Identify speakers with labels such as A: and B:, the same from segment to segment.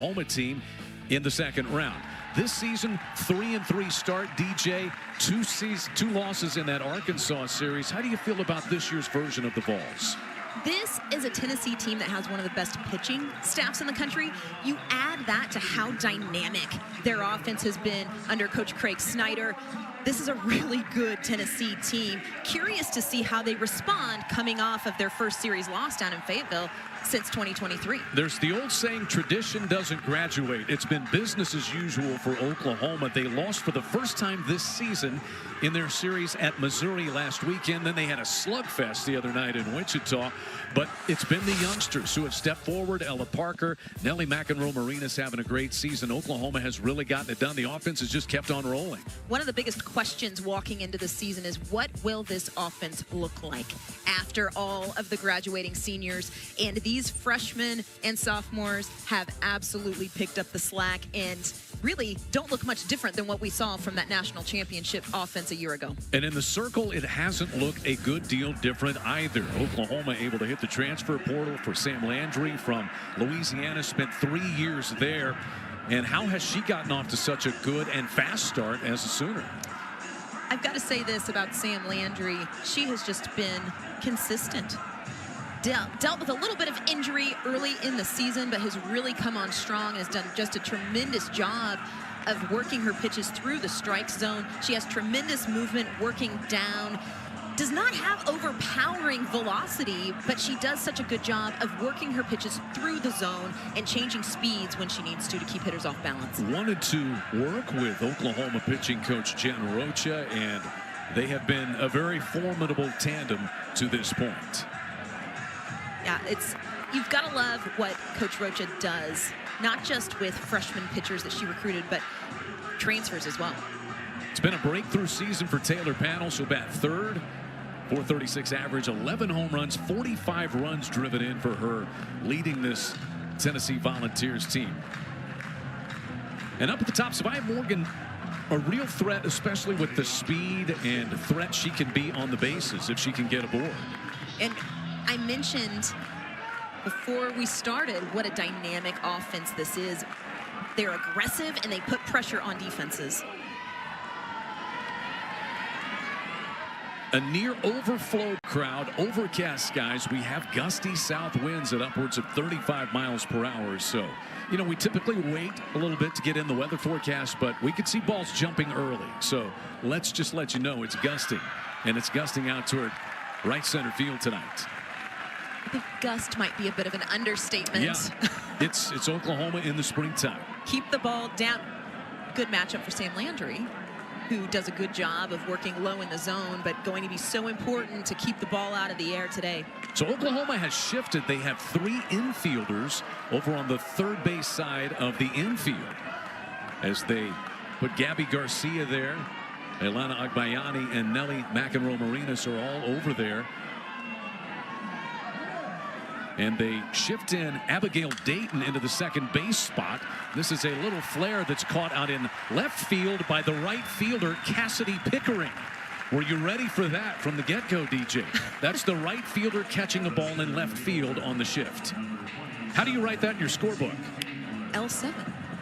A: Oklahoma team in the second round. This season, 3-3 start, DJ, two losses in that Arkansas series. How do you feel about this year's version of the Vols?
B: This is a Tennessee team that has one of the best pitching staffs in the country. You add that to how dynamic their offense has been under Coach Craig Snyder. This is a really good Tennessee team. Curious to see how they respond coming off of their first series loss down in Fayetteville since 2023.
A: There's the old saying, tradition doesn't graduate. It's been business as usual for Oklahoma. They lost for the first time this season in their series at Missouri last weekend. Then they had a slugfest the other night in Wichita. But it's been the youngsters who have stepped forward. Ella Parker, Nellie McEnroe-Marinas having a great season. Oklahoma has really gotten it done. The offense has just kept on rolling.
B: One of the biggest questions walking into the season is, what will this offense look like after all of the graduating seniors? And these freshmen and sophomores have absolutely picked up the slack and really don't look much different than what we saw from that national championship offense a year ago.
A: And in the circle, it hasn't looked a good deal different either. Oklahoma able to hit the transfer portal for Sam Landry from Louisiana, spent 3 years there. And how has she gotten off to such a good and fast start as a Sooner?
B: I've got to say this about Sam Landry. She has just been consistent. Dealt with a little bit of injury early in the season, but has really come on strong and has done just a tremendous job of working her pitches through the strike zone. She has tremendous movement working down. Does not have overpowering velocity, but she does such a good job of working her pitches through the zone and changing speeds when she needs to keep hitters off balance.
A: Wanted to work with Oklahoma pitching coach Jen Rocha, and they have been a very formidable tandem to this point.
B: Yeah, you've got to love what Coach Rocha does, not just with freshman pitchers that she recruited, but transfers as well.
A: It's been a breakthrough season for Taylor Panel. She'll bat third. .436 average, 11 home runs, 45 runs driven in for her, leading this Tennessee Volunteers team. And up at the top, Savia Morgan, a real threat, especially with the speed and threat she can be on the bases if she can get aboard.
B: And I mentioned before we started what a dynamic offense this is. They're aggressive and they put pressure on defenses.
A: A near overflow crowd, overcast skies. We have gusty south winds at upwards of 35 miles per hour. So, you know, we typically wait a little bit to get in the weather forecast, but we could see balls jumping early. So let's just let you know it's gusting, and it's gusting out toward right center field tonight.
B: I think gust might be a bit of an understatement.
A: Yeah, it's Oklahoma in the springtime.
B: Keep the ball down. Good matchup for Sam Landry, who does a good job of working low in the zone, but going to be so important to keep the ball out of the air today.
A: So Oklahoma has shifted. They have 3 infielders over on the third base side of the infield as they put Gabby Garcia there. Elena Agbayani and Nellie McEnroe-Marinas are all over there. And they shift in Abigail Dayton into the second base spot. This is a little flare that's caught out in left field by the right fielder, Cassidy Pickering. Were you ready for that from the get-go, DJ? That's the right fielder catching a ball in left field on the shift. How do you write that in your scorebook?
B: L7.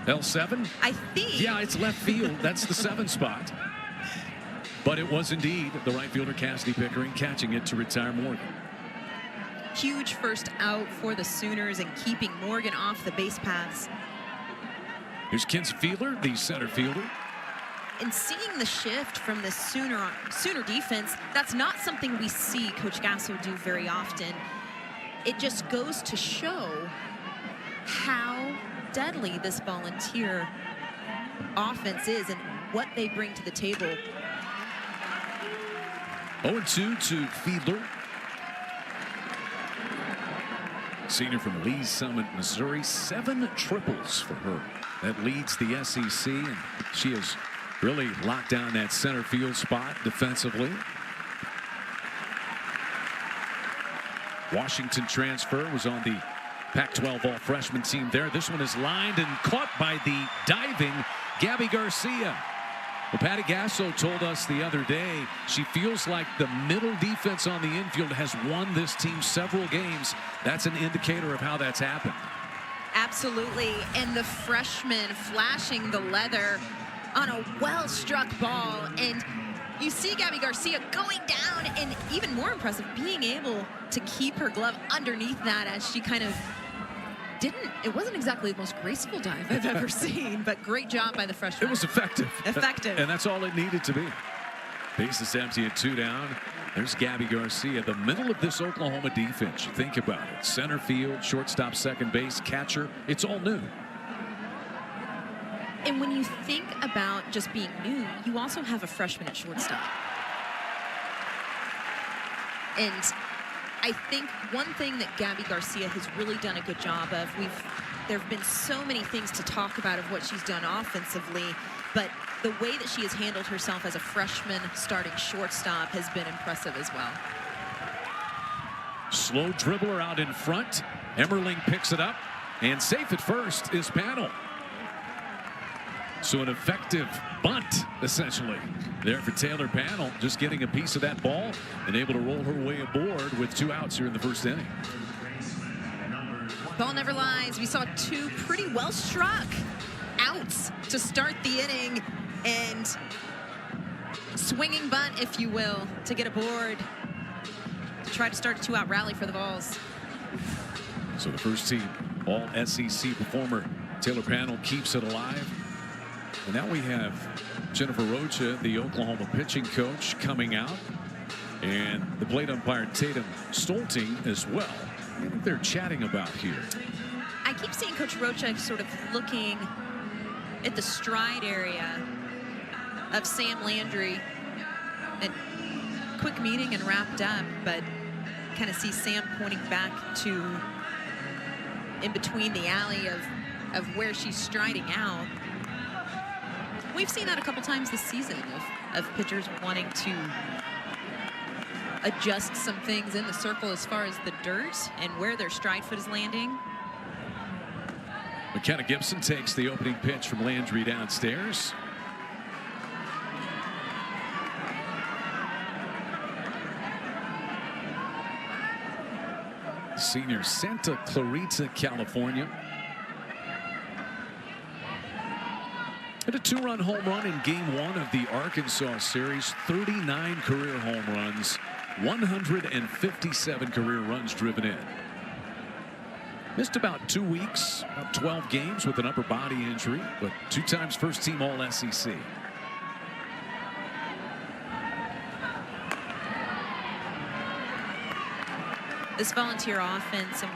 A: L7?
B: I think.
A: Yeah, it's left field. That's the 7 spot. But it was indeed the right fielder, Cassidy Pickering, catching it to retire Morgan.
B: Huge first out for the Sooners and keeping Morgan off the base paths.
A: Here's Kinsey Fiedler, the center fielder.
B: And seeing the shift from the Sooner defense, that's not something we see Coach Gasso do very often. It just goes to show how deadly this Volunteer offense is and what they bring to the table.
A: 0-2 to Fiedler. Senior from Lee's Summit, Missouri. 7 triples for her. That leads the SEC, and she has really locked down that center field spot defensively. Washington transfer, was on the Pac-12 all-freshman team there. This one is lined and caught by the diving Gabby Garcia. Well, Patty Gasso told us the other day she feels like the middle defense on the infield has won this team several games. That's an indicator of how that's happened.
B: Absolutely. And the freshman flashing the leather on a well-struck ball. And you see Gabby Garcia going down, and even more impressive, being able to keep her glove underneath that as she kind of it wasn't exactly the most graceful dive I've ever seen, but great job by the freshman.
A: It was effective.
B: Effective.
A: And that's all it needed to be. Bases empty at 2 down. There's Gabby Garcia, the middle of this Oklahoma defense. You think about it. Center field, shortstop, second base, catcher. It's all new.
B: And when you think about just being new, you also have a freshman at shortstop. And I think one thing that Gabby Garcia has really done a good job of, there have been so many things to talk about of what she's done offensively, but the way that she has handled herself as a freshman starting shortstop has been impressive as well.
A: Slow dribbler out in front. Emmerling picks it up, and safe at first is Panel. So an effective bunt, essentially, there for Taylor Panel, just getting a piece of that ball and able to roll her way aboard with 2 outs here in the first inning.
B: Ball never lies. We saw 2 pretty well struck outs to start the inning, and swinging bunt, if you will, to get aboard to try to start a 2-out rally for the Vols.
A: So the first team all SEC performer Taylor Panel keeps it alive. And now we have Jennifer Rocha, the Oklahoma pitching coach, coming out, and the plate umpire Tatum Stolting as well. What they're chatting about here.
B: I keep seeing Coach Rocha sort of looking at the stride area of Sam Landry. And quick meeting and wrapped up, but kind of see Sam pointing back to in between the alley of where she's striding out. We've seen that a couple times this season of pitchers wanting to adjust some things in the circle as far as the dirt and where their stride foot is landing.
A: McKenna Gibson takes the opening pitch from Landry downstairs. Senior, Santa Clarita, California. Hit a 2-run home run in game 1 of the Arkansas series. 39 career home runs, 157 career runs driven in. Missed about 2 weeks, about 12 games with an upper body injury, but 2 times first team all SEC.
B: This Volunteer offense, and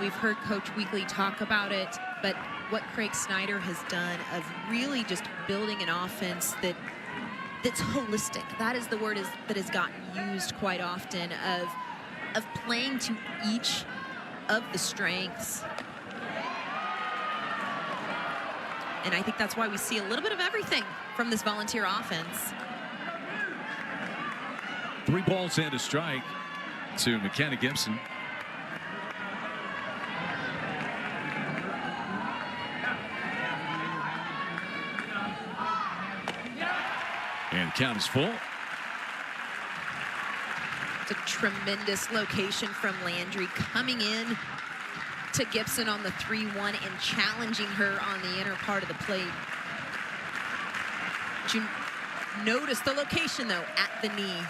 B: we've heard Coach Weekly talk about it, but what Craig Snyder has done of really just building an offense that's holistic. That is the word that has gotten used quite often, of playing to each of the strengths. And I think that's why we see a little bit of everything from this Volunteer offense.
A: 3 balls and a strike to McKenna Gibson. And count is full.
B: It's a tremendous location from Landry, coming in to Gibson on the 3-1 and challenging her on the inner part of the plate. Did you notice the location, though, at the knee?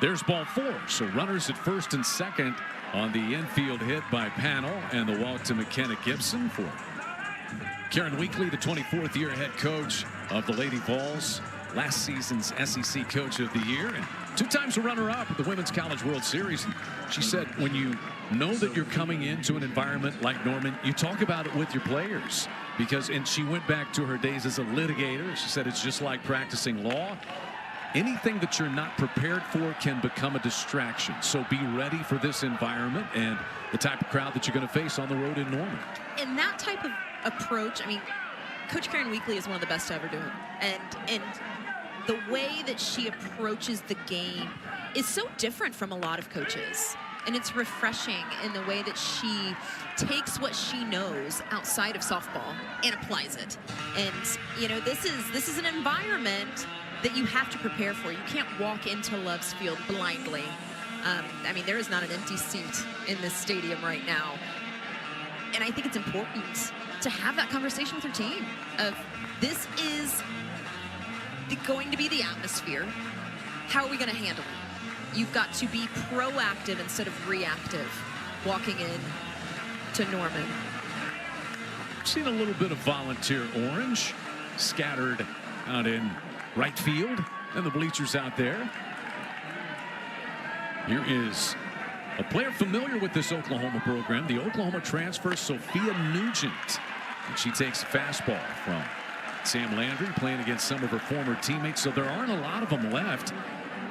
A: There's ball 4. So runners at first and second on the infield hit by Panel, and the walk to McKenna Gibson for Karen Weekly, the 24th year head coach of the Lady Vols, last season's SEC Coach of the Year, and 2 times a runner-up at the Women's College World Series. And she said when you know that you're coming into an environment like Norman, you talk about it with your players. And she went back to her days as a litigator. She said it's just like practicing law. Anything that you're not prepared for can become a distraction. So be ready for this environment and the type of crowd that you're going to face on the road in Norman.
B: And that type of approach, I mean, Coach Karen Weekly is one of the best to ever do it. And the way that she approaches the game is so different from a lot of coaches. And it's refreshing in the way that she takes what she knows outside of softball and applies it. And, you know, this is an environment that you have to prepare for. You can't walk into Love's Field blindly. I mean, there is not an empty seat in this stadium right now. And I think it's important to have that conversation with your team of this is going to be the atmosphere. How are we going to handle it? You've got to be proactive instead of reactive walking in to Norman.
A: Seen a little bit of volunteer orange scattered out in right field and the bleachers out there. Here is a player familiar with this Oklahoma program, the Oklahoma transfer Sophia Nugent. And she takes a fastball from Sam Landry, playing against some of her former teammates, so there aren't a lot of them left.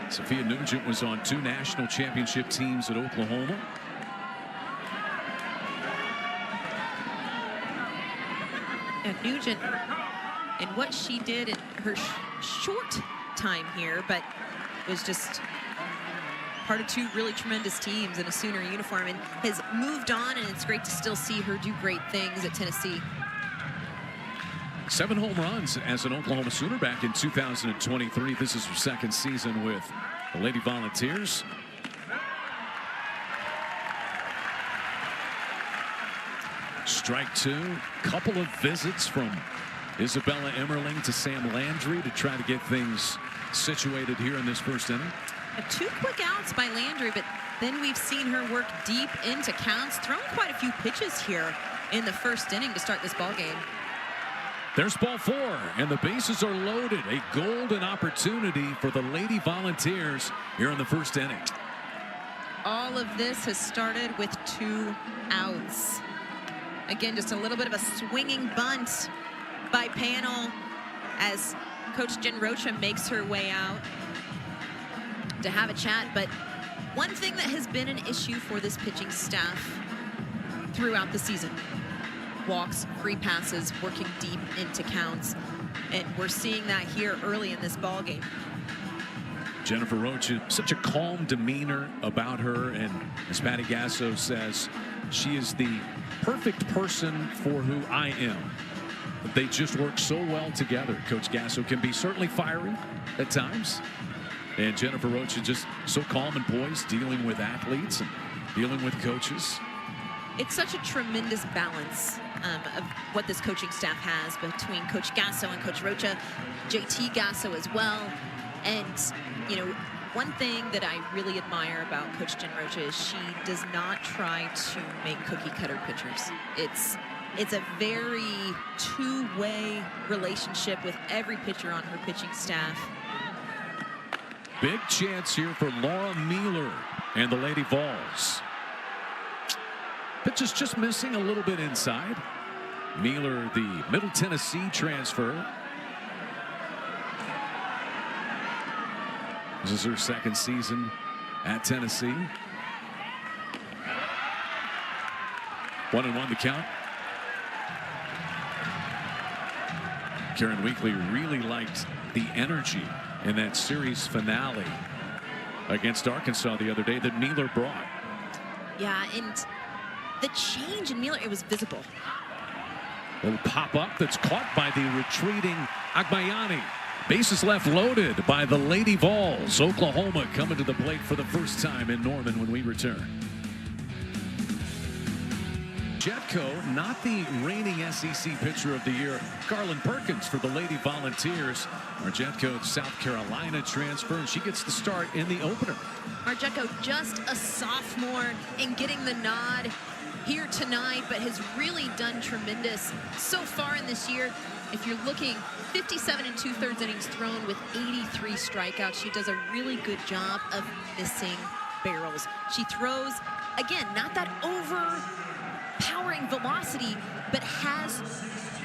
A: Sophia Nugent was on 2 national championship teams at Oklahoma.
B: And Nugent, and what she did in her short time here, but was just part of 2 really tremendous teams in a Sooner uniform, and has moved on, and it's great to still see her do great things at Tennessee.
A: 7 home runs as an Oklahoma Sooner back in 2023. This is her 2nd season with the Lady Volunteers. Strike 2. Couple of visits from Isabella Emmerling to Sam Landry to try to get things situated here in this 1st inning.
B: 2 quick outs by Landry, but then we've seen her work deep into counts, thrown quite a few pitches here in the 1st inning to start this ball game.
A: There's ball 4, and the bases are loaded. A golden opportunity for the Lady Volunteers here in the 1st inning.
B: All of this has started with 2 outs. Again, just a little bit of a swinging bunt by Panel as Coach Jen Rocha makes her way out to have a chat. But one thing that has been an issue for this pitching staff throughout the season: walks, free passes, working deep into counts. And we're seeing that here early in this ball game.
A: Jennifer Rocha, such a calm demeanor about her, and as Patty Gasso says, she is the perfect person for who I am. They just work so well together. Coach Gasso can be certainly fiery at times, and Jennifer Rocha just so calm and poised, dealing with athletes and dealing with coaches.
B: It's such a tremendous balance of what this coaching staff has between Coach Gasso and Coach Rocha, JT Gasso as well. And, you know, one thing that I really admire about Coach Jen Rocha is she does not try to make cookie cutter pitchers. It's a very 2-way relationship with every pitcher on her pitching staff.
A: Big chance here for Laura Mueller and the Lady Vols. Pitch is just missing a little bit inside. Mueller, the Middle Tennessee transfer. This is her 2nd season at Tennessee. 1-1 the count. Karen Weekly really liked the energy in that series finale against Arkansas the other day that Mueller brought.
B: Yeah, and the change in Mueller, it was visible.
A: Little pop-up that's caught by the retreating Agbayani. Bases left loaded by the Lady Vols. Oklahoma coming to the plate for the 1st time in Norman when we return. Jetco, not the reigning SEC Pitcher of the Year, Carlin Perkins for the Lady Volunteers. Marjetko, South Carolina transfer, and she gets the start in the opener.
B: Marjetko, just a sophomore and getting the nod here tonight, but has really done tremendous so far in this year. If you're looking, 57 2/3 innings thrown with 83 strikeouts. She does a really good job of missing barrels. She throws, again, not that overpowering velocity, but has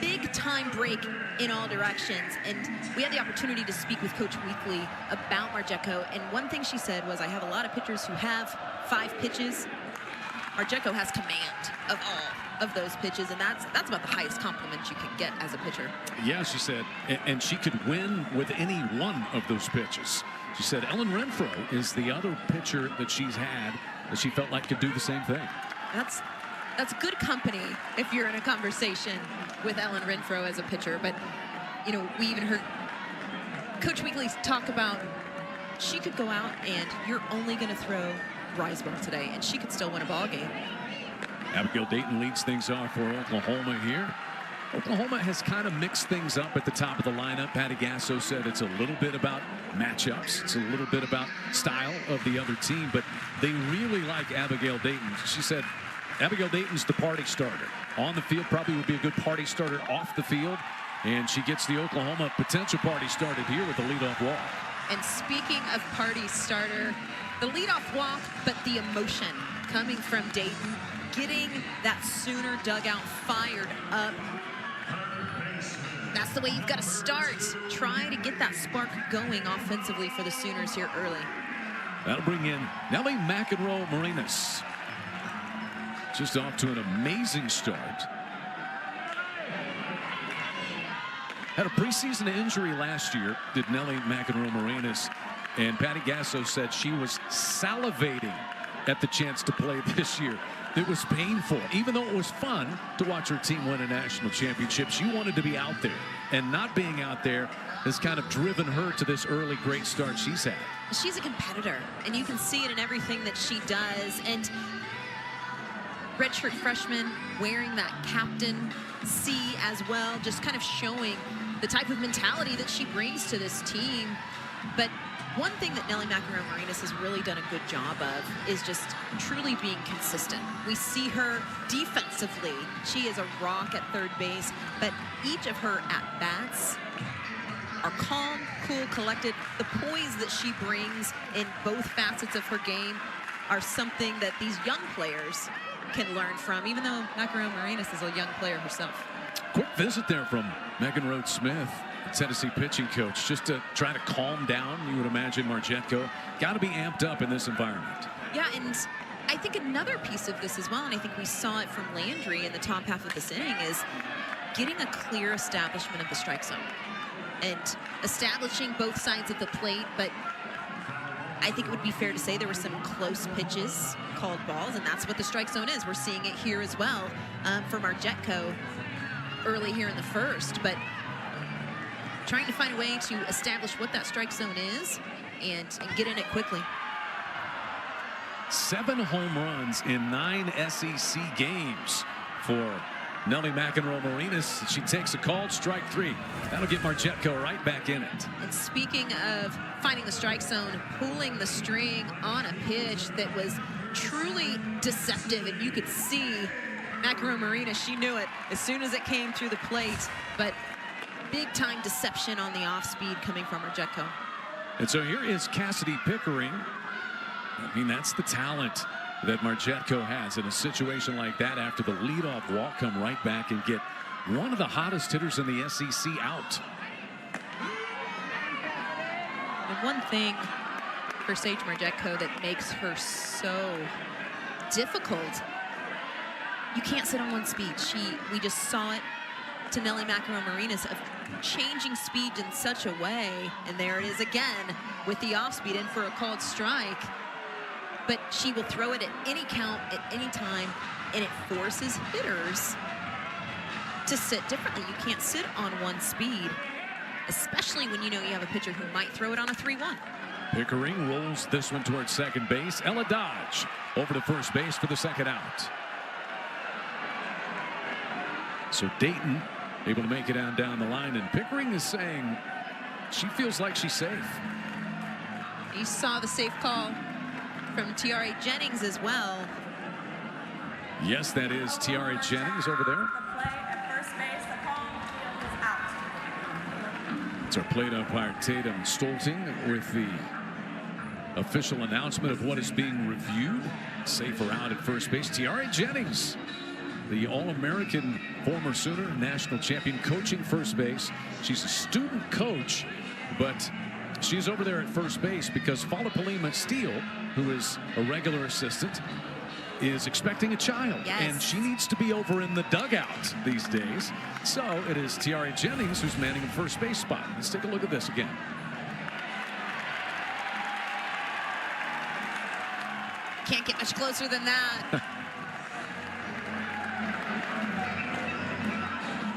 B: big time break in all directions. And we had the opportunity to speak with Coach Weekly about Marjetko, and one thing she said was, I have a lot of pitchers who have 5 pitches. Marjetko has command of all of those pitches, and that's about the highest compliment you can get as a pitcher.
A: Yeah, she said, and she could win with any one of those pitches. She said Ellen Renfro is the other pitcher that she's had that she felt like could do the same thing.
B: That's good company if you're in a conversation with Ellen Renfro as a pitcher. But, you know, we even heard Coach Weekly talk about she could go out and you're only going to throw Riseborough today, and she could still win a ball game.
A: Abigail Dayton leads things off for Oklahoma here. Oklahoma has kind of mixed things up at the top of the lineup. Patty Gasso said it's a little bit about matchups. It's a little bit about style of the other team, but they really like Abigail Dayton. She said Abigail Dayton's the party starter. On the field, probably would be a good party starter off the field, and she gets the Oklahoma potential party started here with the leadoff walk. And
B: speaking of party starter, the leadoff walk, but the emotion coming from Dayton, getting that Sooner dugout fired up. That's the way you've got to start. Try to get that spark going offensively for the Sooners here early.
A: That'll bring in Nellie McEnroe Marinas. Just off to an amazing start. Had a preseason injury last year, did Nellie McEnroe Marinas, and Patty Gasso said she was salivating at the chance to play this year. It was painful. Even though it was fun to watch her team win a national championship, she wanted to be out there. And not being out there has kind of driven her to this early great start she's had.
B: She's a competitor, and you can see it in everything that she does. And redshirt freshman wearing that captain C as well, just kind of showing the type of mentality that she brings to this team. But one thing that Nellie McEnroe Marinas has really done a good job of is just truly being consistent. We see her defensively. She is a rock at third base, but each of her at-bats are calm, cool, collected. The poise that she brings in both facets of her game are something that these young players can learn from, even though McEnroe Marinas is a young player herself.
A: Quick visit there from Megan Rhodes-Smith, Tennessee pitching coach, just to try to calm down. You would imagine Marjetko got to be amped up in this environment.
B: Yeah, and I think another piece of this as well, and I think we saw it from Landry in the top half of this inning, is getting a clear establishment of the strike zone and establishing both sides of the plate. But I think it would be fair to say there were some close pitches called balls, and that's what the strike zone is. We're seeing it here as well for Marjetko early here in the first, but trying to find a way to establish what that strike zone is and get in it quickly.
A: 7 home runs in 9 SEC games for Nellie McEnroe Marinas. She takes a called strike 3. That'll get Marjetko right back in it.
B: And speaking of finding the strike zone, pulling the string on a pitch that was truly deceptive, and you could see McEnroe Marinas, she knew it as soon as it came through the plate, but big time deception on the off speed coming from Marjetko.
A: And so here is Cassidy Pickering. I mean, that's the talent that Marjetko has in a situation like that. After the leadoff walk, come right back and get one of the hottest hitters in the SEC out.
B: And one thing for Sage Marjetko that makes her so difficult, you can't sit on one speed. We just saw it to Nellie McEnroe Marinas of changing speed in such a way, and there it is again with the off speed in for a called strike. But she will throw it at any count at any time, and it forces hitters to sit differently. You can't sit on one speed, especially when you know you have a pitcher who might throw it on a 3-1.
A: Pickering rolls this one towards second base. Ella Dodge over to first base for the second out. So Dayton able to make it down the line, and Pickering is saying she feels like she's safe.
B: You saw the safe call from Tiare Jennings as well.
A: Yes, that is Tiare Jennings over there. It's our plate umpire Tatum Stolting with the official announcement of what is being reviewed. Safer out at first base. Tiare Jennings, the All-American former Sooner national champion, coaching first base. She's a student coach, but she's over there at first base because Falapalima Steele, who is a regular assistant, is expecting a child.
B: Yes.
A: And she needs to be over in the dugout these days. So it is Tiare Jennings who's manning the first base spot. Let's take a look at this again.
B: Can't get much closer than that.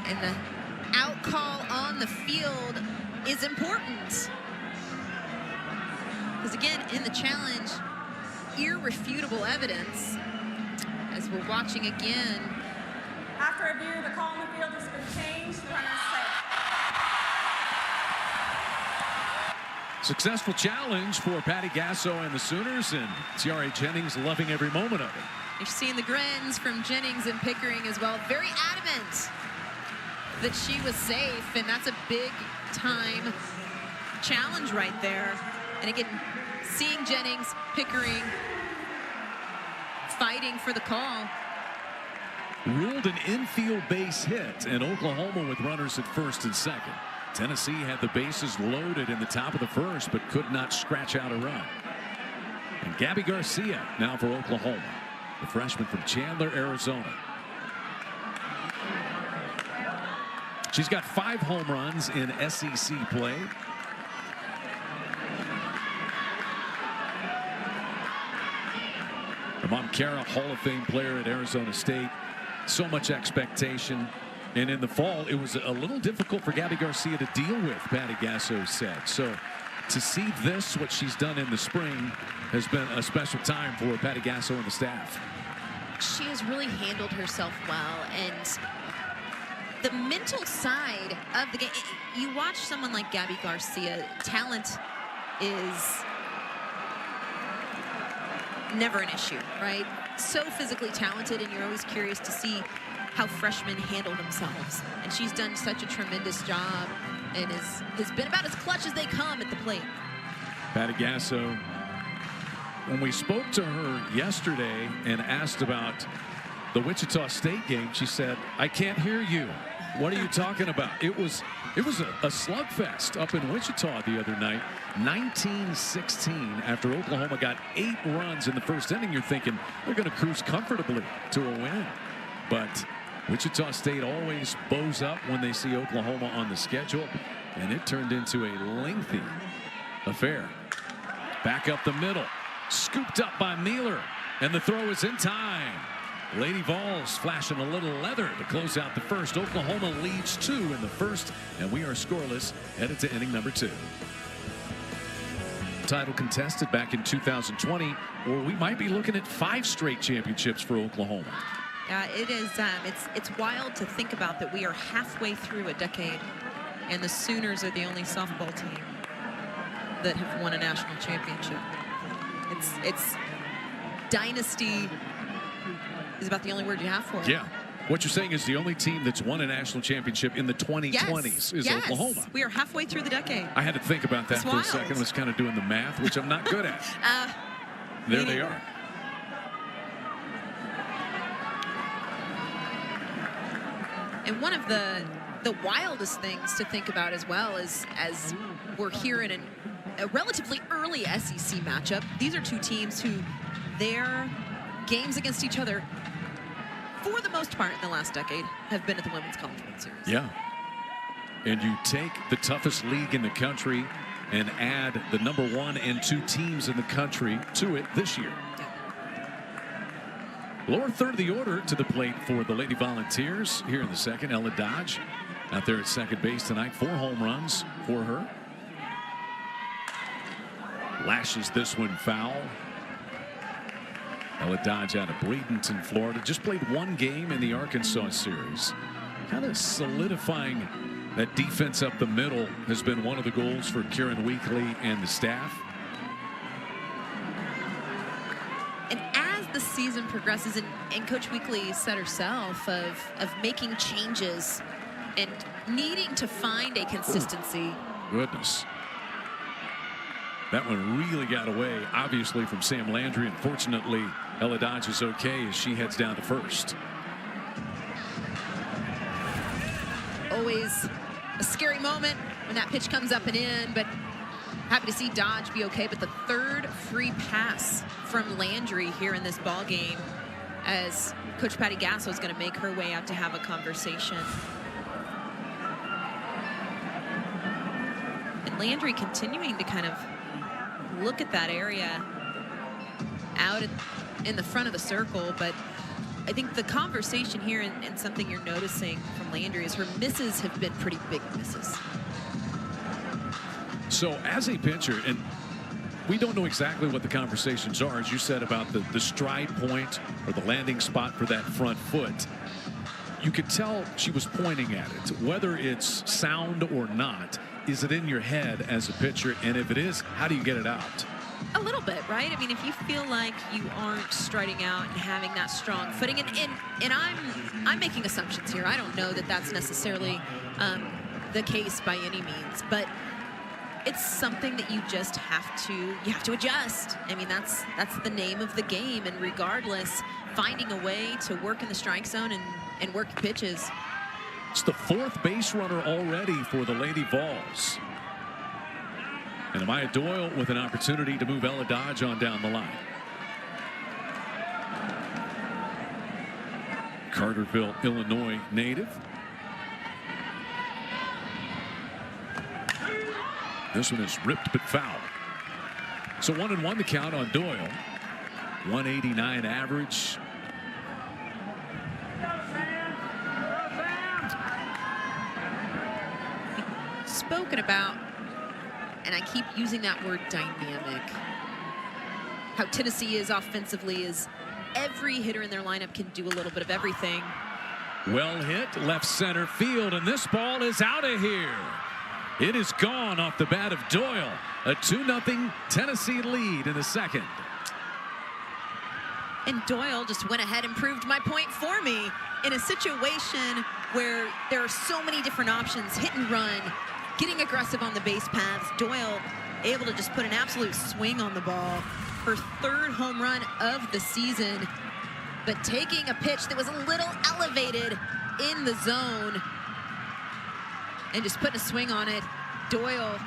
B: And the out call on the field is important. Because again, in the challenge, irrefutable evidence, as we're watching again.
C: After review, the call on the field has been changed. Runners safe.
A: Successful challenge for Patty Gasso and the Sooners, and Tiare Jennings loving every moment of it.
B: You're seeing the grins from Jennings and Pickering as well. Very adamant that she was safe, and that's a big time challenge right there. And again, seeing Jennings, Pickering fighting for the call.
A: Ruled an infield base hit, and Oklahoma with runners at first and second. Tennessee had the bases loaded in the top of the first, but could not scratch out a run. And Gabby Garcia now for Oklahoma, the freshman from Chandler, Arizona. She's got 5 home runs in SEC play. The Mom Cara Hall of Fame player at Arizona State. So much expectation. And in the fall, it was a little difficult for Gabby Garcia to deal with, Patty Gasso said. So to see this, what she's done in the spring, has been a special time for Patty Gasso and the staff.
B: She has really handled herself well, and the mental side of the game, you watch someone like Gabby Garcia, talent is never an issue, right? So physically talented, and you're always curious to see how freshmen handle themselves. And she's done such a tremendous job and has been about as clutch as they come at the plate.
A: Patty Gasso, when we spoke to her yesterday and asked about the Wichita State game, she said, "I can't hear you. What are you talking about?" It was a slugfest up in Wichita the other night. 19-16 after Oklahoma got 8 runs in the first inning. You're thinking they're going to cruise comfortably to a win. But Wichita State always bows up when they see Oklahoma on the schedule, and it turned into a lengthy affair. Back up the middle, scooped up by Mueller, and the throw is in time. Lady Vols flashing a little leather to close out the first. Oklahoma leads 2 in the first, and we are scoreless, headed to inning number 2. Title contested back in 2020, or we might be looking at 5 straight championships for Oklahoma.
B: Yeah, it is. It's wild to think about that we are halfway through a decade, and the Sooners are the only softball team that have won a national championship. It's dynasty is about the only word you have for it.
A: Yeah. What you're saying is the only team that's won a national championship in the 2020s is Oklahoma.
B: We are halfway through the decade.
A: I had to think about that
B: It's
A: for
B: wild.
A: a second. I was kind of doing the math, which I'm not good at. There they are.
B: And one of the wildest things to think about as well is, as we're here in a relatively early SEC matchup, these are 2 teams who their games against each other, for the most part in the last decade, have been at the Women's College World Series.
A: Yeah. And you take the toughest league in the country and add the number 1 and 2 teams in the country to it this year. Lower third of the order to the plate for the Lady Volunteers here in the second. Ella Dodge out there at second base tonight. 4 home runs for her. Lashes this one foul. Ella Dodge out of Bradenton, Florida. Just played 1 game in the Arkansas series. Kind of solidifying that defense up the middle has been one of the goals for Kieran Weekly and the staff.
B: And as the season progresses, and Coach Weekly said herself of making changes and needing to find a consistency.
A: Goodness. That one really got away, obviously, from Sam Landry. Unfortunately, Ella Dodge is okay as she heads down to first.
B: Always a scary moment when that pitch comes up and in, but happy to see Dodge be okay. But the 3rd free pass from Landry here in this ball game, as Coach Patty Gasso is going to make her way out to have a conversation. And Landry continuing to kind of look at that area out in the front of the circle, but I think the conversation here and something you're noticing from Landry is her misses have been pretty big misses.
A: So as a pitcher, and We don't know exactly what the conversations are, as you said, about the stride point or the landing spot for that front foot. You could tell she was pointing at it. Whether it's sound or not, is it in your head as a pitcher? And if it is, how do you get it out?
B: A little bit, right? I mean, if you feel like you aren't striding out and having that strong footing, and I'm making assumptions here. I don't know that that's necessarily the case by any means, but it's something that you just have to adjust. I mean, that's the name of the game, and regardless, finding a way to work in the strike zone and work pitches.
A: It's the 4th base runner already for the Lady Vols. And Amaya Doyle with an opportunity to move Ella Dodge on down the line. Carterville, Illinois native. This one is ripped but foul. So 1-1 the count on Doyle. 189 average.
B: Spoken about, and I keep using that word, dynamic. How Tennessee is offensively is every hitter in their lineup can do a little bit of everything.
A: Well hit, left center field, and this ball is out of here. It is gone off the bat of Doyle. A 2-0 Tennessee lead in the second.
B: And Doyle just went ahead and proved my point for me in a situation where there are so many different options, hit and run, getting aggressive on the base paths. Doyle able to just put an absolute swing on the ball. Her 3rd home run of the season, but taking a pitch that was a little elevated in the zone and just putting a swing on it. Doyle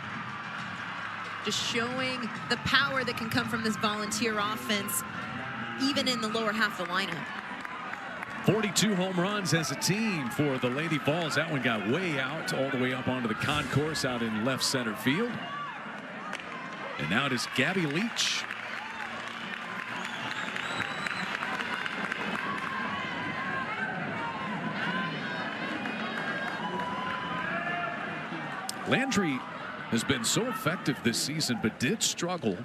B: just showing the power that can come from this Volunteer offense, even in the lower half of the lineup.
A: 42 home runs as a team for the Lady Vols. That one got way out, all the way up onto the concourse out in left center field. And now it is Gabby Leach. Landry has been so effective this season, but did struggle.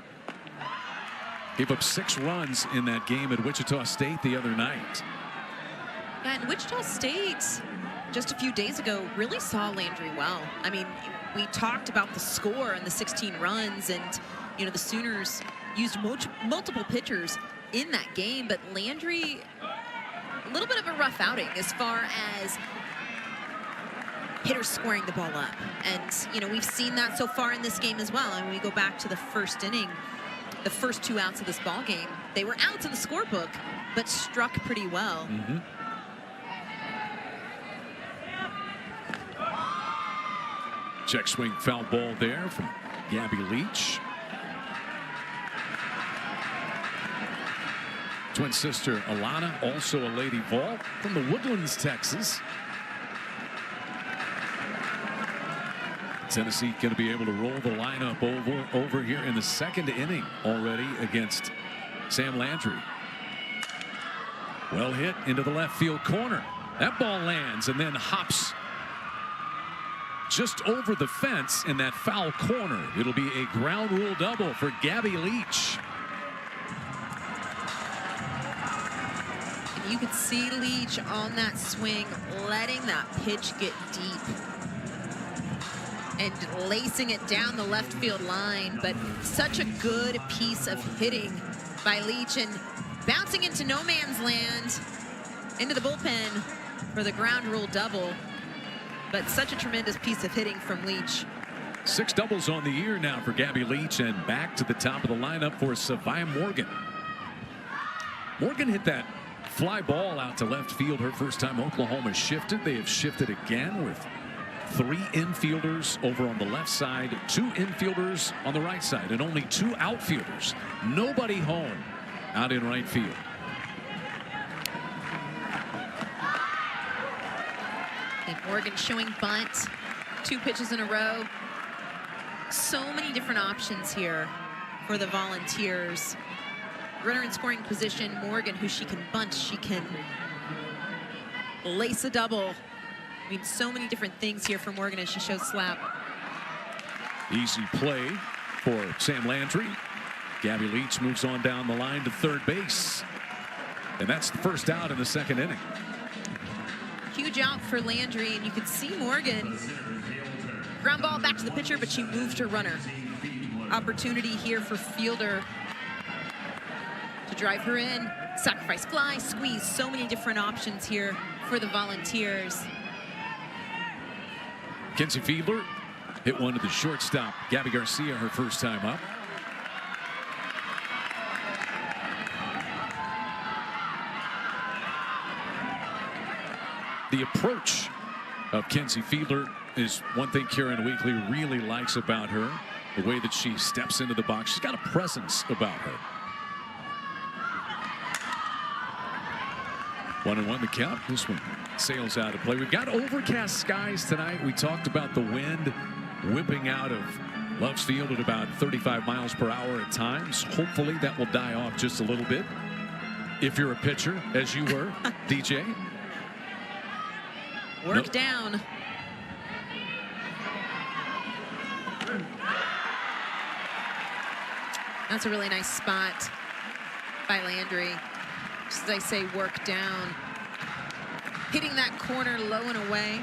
A: Gave up 6 runs in that game at Wichita State the other night.
B: Yeah, and Wichita State just a few days ago really saw Landry well. I mean, we talked about the score and the 16 runs, and you know, the Sooners used multiple pitchers in that game, but Landry, a little bit of a rough outing as far as hitters squaring the ball up. And you know, we've seen that so far in this game as well. And when we go back to the first inning, the first 2 outs of this ball game, they were outs in the scorebook, but struck pretty well.
A: Check swing foul ball there from Gabby Leach. Twin sister Alana, also a Lady Vol from the Woodlands, Texas. Tennessee going to be able to roll the lineup over here in the second inning already against Sam Landry. Well hit into the left field corner. That ball lands and then hops just over the fence in that foul corner. It'll be a ground rule double for Gabby Leach.
B: You could see Leach on that swing, letting that pitch get deep and lacing it down the left field line. But such a good piece of hitting by Leach, and bouncing into no man's land into the bullpen for the ground rule double. But such a tremendous piece of hitting from Leach.
A: 6 doubles on the year now for Gabby Leach, and back to the top of the lineup for Savia Morgan. Morgan hit that fly ball out to left field her first time Oklahoma shifted. They have shifted again with 3 infielders over on the left side, 2 infielders on the right side, and only 2 outfielders. Nobody home out in right field.
B: And Morgan showing bunt, 2 pitches in a row. So many different options here for the Volunteers. Runner in scoring position, Morgan, who she can bunt, she can lace a double. I mean, so many different things here for Morgan as she shows slap.
A: Easy play for Sam Landry. Gabby Leach moves on down the line to third base. And that's the first out in the second inning.
B: Huge out for Landry, and you could see Morgan. Ground ball back to the pitcher, but she moved her runner. Opportunity here for Fielder to drive her in. Sacrifice fly, squeeze. So many different options here for the Volunteers.
A: Kenzie Fiedler hit one to the shortstop. Gabby Garcia, her first time up. The approach of Kenzie Fiedler is one thing Karen Weekly really likes about her. The way that she steps into the box. She's got a presence about her. 1-1 the count. This one sails out of play. We've got overcast skies tonight. We talked about the wind whipping out of Loves Field at about 35 miles per hour at times. Hopefully that will die off just a little bit. If you're a pitcher, as you were, DJ.
B: Work down. That's a really nice spot by Landry. Just as I say, work down. Hitting that corner low and away.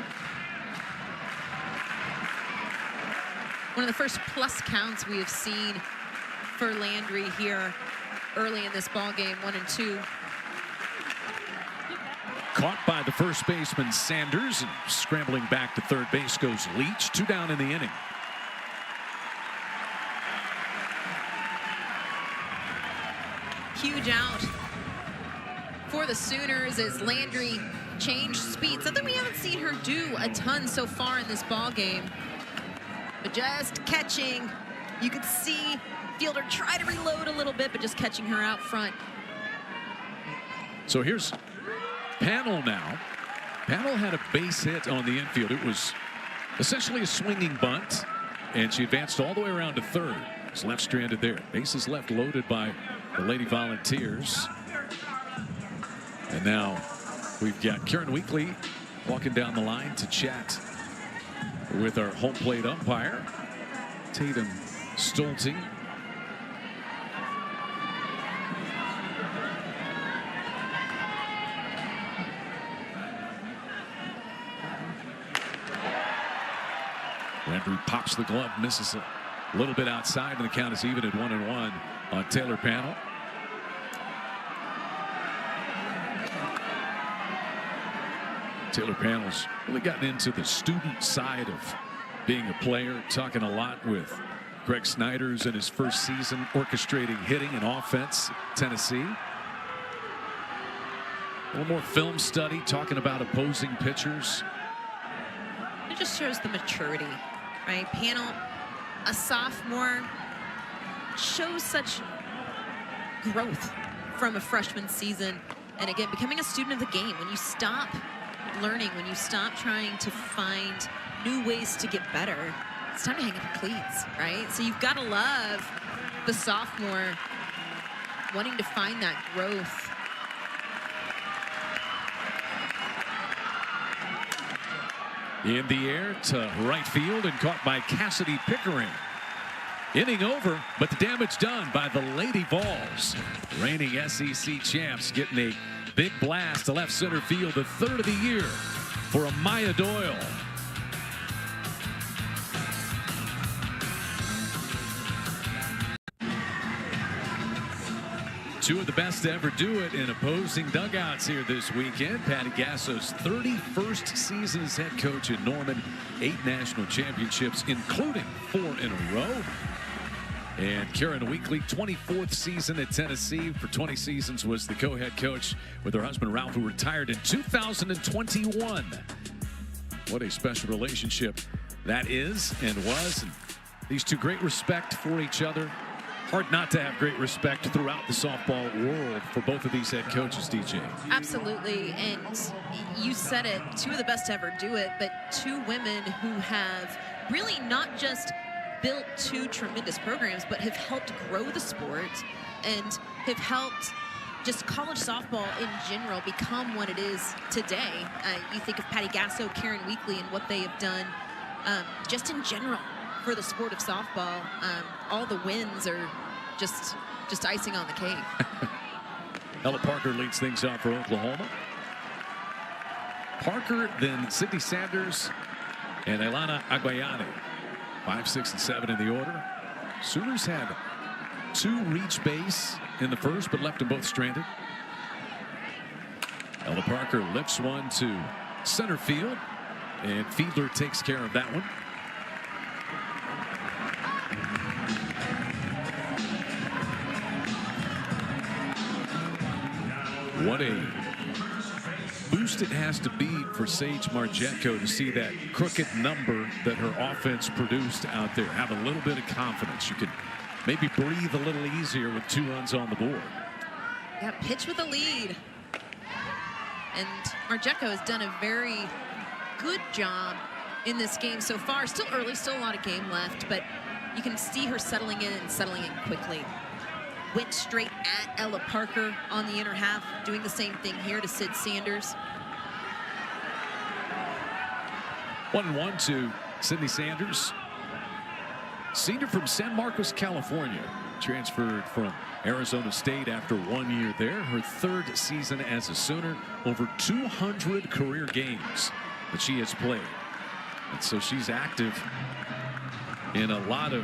B: One of the first plus counts we have seen for Landry here early in this ball game, 1-2.
A: Caught by the first baseman Sanders, and scrambling back to third base goes Leach. 2 down in the inning.
B: Huge out for the Sooners as Landry changed speed. Something we haven't seen her do a ton so far in this ball game. But just catching. You could see Fielder try to reload a little bit, but just catching her out front.
A: So here's Panel now. Panel had a base hit on the infield. It was essentially a swinging bunt, and she advanced all the way around to third. It's left stranded there. Bases left loaded by the Lady Volunteers. And now we've got Karen Weekly walking down the line to chat with our home plate umpire, Tatum Stolte. Landry pops the glove, misses a little bit outside, and the count is even at 1-1 on Taylor Panel. Taylor Panel's really gotten into the student side of being a player, talking a lot with Greg Snyder's in his first season, orchestrating hitting and offense at Tennessee. A little more film study, talking about opposing pitchers.
B: It just shows the maturity, right? Panel, a sophomore, shows such growth from a freshman season. And again, becoming a student of the game. When you stop learning, when you stop trying to find new ways to get better, it's time to hang up the cleats, right? So you've got to love the sophomore wanting to find that growth.
A: In the air to right field and caught by Cassidy Pickering. Inning over, but the damage done by the Lady Vols. Reigning SEC champs getting a big blast to left center field, the third of the year for Amaya Doyle. Two of the best to ever do it in opposing dugouts here this weekend. Patty Gasso's 31st season as head coach at Norman. 8 national championships, including 4 in a row. And Karen Weekly, 24th season at Tennessee. For 20 seasons was the co-head coach with her husband Ralph, who retired in 2021. What a special relationship that is and was. And these two, great respect for each other. Hard not to have great respect throughout the softball world for both of these head coaches, DJ.
B: Absolutely, and you said it, 2 of the best to ever do it, but 2 women who have really not just built 2 tremendous programs, but have helped grow the sport and have helped just college softball in general become what it is today. You think of Patty Gasso, Karen Weekly, and what they have done just in general for the sport of softball. All the wins are just just icing on the cake.
A: Ella Parker leads things off for Oklahoma. Parker, then Sydney Sanders, and Elana Agbayani. 5, 6, and 7 in the order. Sooners had 2 reach base in the first, but left them both stranded. Ella Parker lifts one to center field, and Fiedler takes care of that one. What a boost it has to be for Sage Margetko to see that crooked number that her offense produced out there. Have a little bit of confidence. You can maybe breathe a little easier with 2 runs on the board.
B: Yeah, pitch with a lead. And Margetko has done a very good job in this game so far. Still early, still a lot of game left, but you can see her settling in and settling in quickly. Went straight at Ella Parker on the inner half, doing the same thing here to Sid Sanders.
A: 1-1 to Sydney Sanders. Senior from San Marcos, California. Transferred from Arizona State after 1 year there. Her 3rd season as a Sooner. Over 200 career games that she has played. And so she's active in a lot of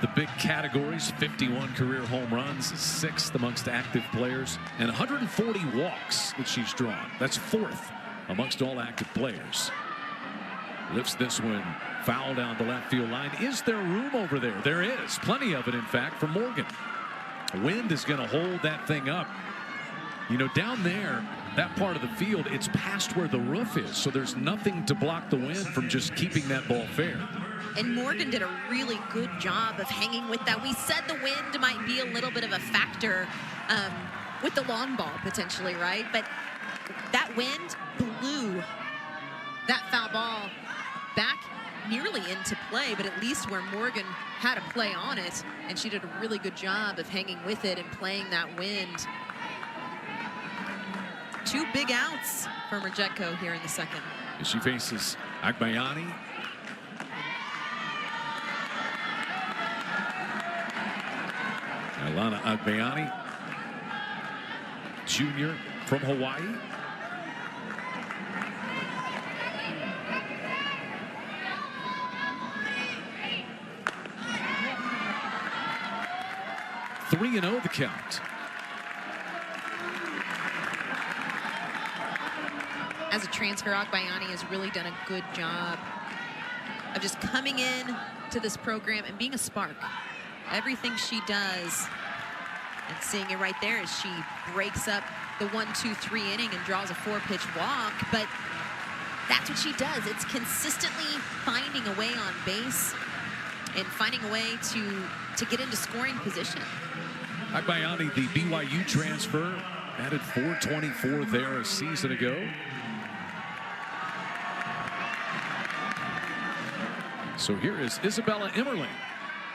A: the big categories. 51 career home runs, 6th amongst active players, and 140 walks that she's drawn. That's 4th amongst all active players. Lifts this one foul down the left field line. Is there room over there? There is plenty of it, in fact, for Morgan. Wind is going to hold that thing up. You know, down there, that part of the field, it's past where the roof is, so there's nothing to block the wind from just keeping that ball fair.
B: And Morgan did a really good job of hanging with that. We said the wind might be a little bit of a factor with the long ball potentially, right? But that wind blew that foul ball back nearly into play, but at least where Morgan had a play on it, and she did a really good job of hanging with it and playing that wind. 2 big outs for Margetko here in the second.
A: As she faces Agbayani. Elana Agbayani, junior from Hawaii. Three and 0 the count.
B: As a transfer, Agbayani has really done a good job of just coming in to this program and being a spark. Everything she does, and seeing it right there as she breaks up the 1-2-3 inning and draws a 4-pitch walk, but that's what she does. It's consistently finding a way on base and finding a way to get into scoring position.
A: Agbayani, the BYU transfer, added 424 there a season ago. So here is Isabella Emmerling,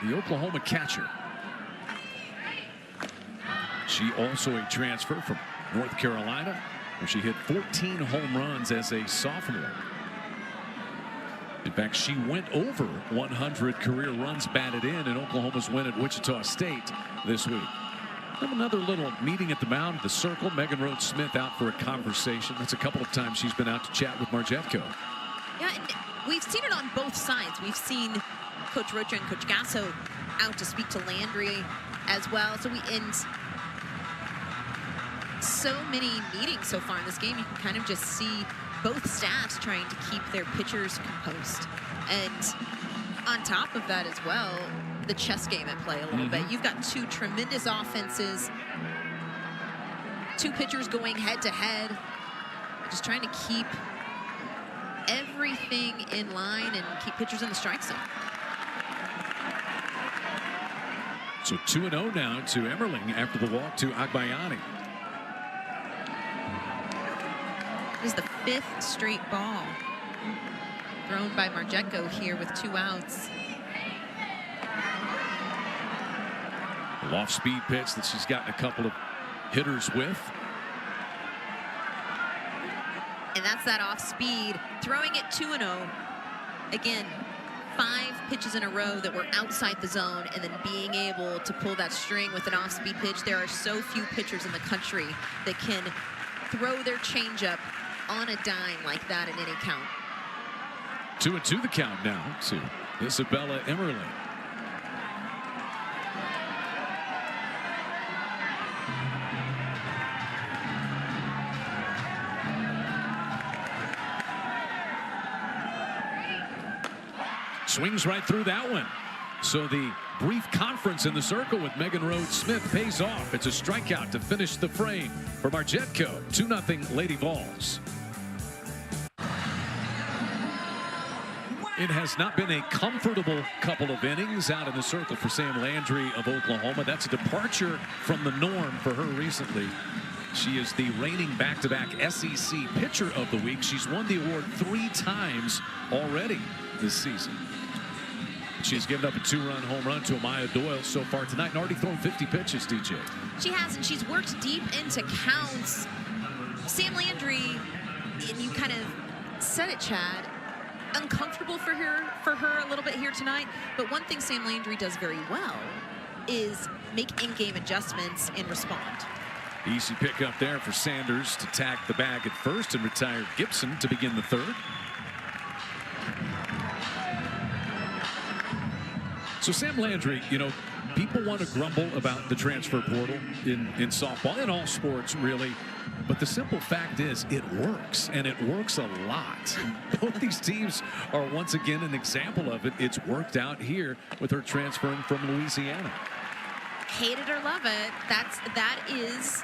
A: the Oklahoma catcher. She also a transfer from North Carolina, where she hit 14 home runs as a sophomore. In fact, she went over 100 career runs batted in Oklahoma's win at Wichita State this week. Have another little meeting at the mound, the circle. Megan Rhodes Smith out for a conversation. That's a couple of times she's been out to chat with Margetko.
B: Yeah, and we've seen it on both sides. We've seen Coach Rocha and Coach Gasso out to speak to Landry as well. So we end so many meetings so far in this game. You can kind of just see both staffs trying to keep their pitchers composed. And on top of that as well, the chess game at play a little bit. You've got 2 tremendous offenses, 2 pitchers going head to head, just trying to keep everything in line and keep pitchers in the strike zone.
A: So 2-0 now to Emmerling after the walk to Agbayani.
B: This is the 5th straight ball thrown by Margetko here with 2 outs.
A: A off-speed pitch that she's gotten a couple of hitters with.
B: And that's that off speed, throwing it 2-0. Again, 5 pitches in a row that were outside the zone and then being able to pull that string with an off-speed pitch. There are so few pitchers in the country that can throw their changeup on a dime like that in any count.
A: 2-2 the count now to Isabella Emmerling. Swings right through that one. So the brief conference in the circle with Megan Rhodes Smith pays off. It's a strikeout to finish the frame for Marjetko. 2-0 Lady Vols. It has not been a comfortable couple of innings out in the circle for Sam Landry of Oklahoma. That's a departure from the norm for her recently. She is the reigning back-to-back SEC Pitcher of the Week. She's won the award 3 times already this season. She's given up a 2-run home run to Amaya Doyle so far tonight and already thrown 50 pitches, DJ.
B: She has, and she's worked deep into counts. Sam Landry, and you kind of said it, Chad, uncomfortable for her a little bit here tonight. But one thing Sam Landry does very well is make in-game adjustments and respond.
A: Easy pick up there for Sanders to tag the bag at first and retire Gibson to begin the third. So Sam Landry, you know, people want to grumble about the transfer portal in softball, in all sports really, but the simple fact is it works, and it works a lot. Both these teams are once again an example of it. It's worked out here with her transferring from Louisiana.
B: Hate it or love it, that is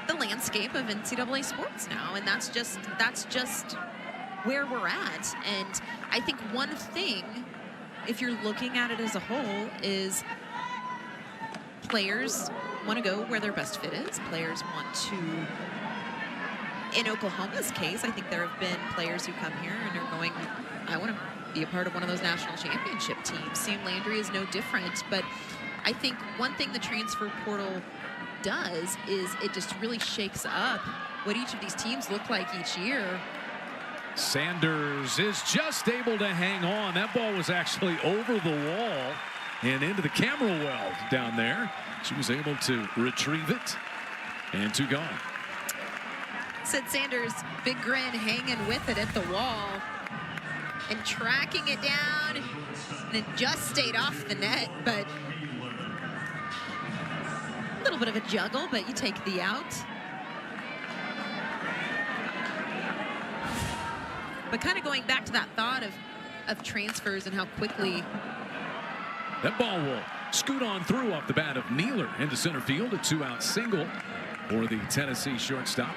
B: the landscape of NCAA sports now, and that's just where we're at. And I think one thing, if you're looking at it as a whole, is players want to go where their best fit is. Players want to, in Oklahoma's case, I think there have been players who come here and are going, I want to be a part of one of those national championship teams. Sam Landry is no different, but I think one thing the transfer portal does is it just really shakes up what each of these teams look like each year.
A: Sanders is just able to hang on. That ball was actually over the wall and into the camera well down there. She was able to retrieve it, and 2 gone.
B: Sid Sanders, big grin, hanging with it at the wall and tracking it down, and it just stayed off the net, but a little bit of a juggle, but you take the out. But kind of going back to that thought of transfers and how quickly.
A: That ball will scoot on through off the bat of Nealer into center field. A 2-out single for the Tennessee shortstop.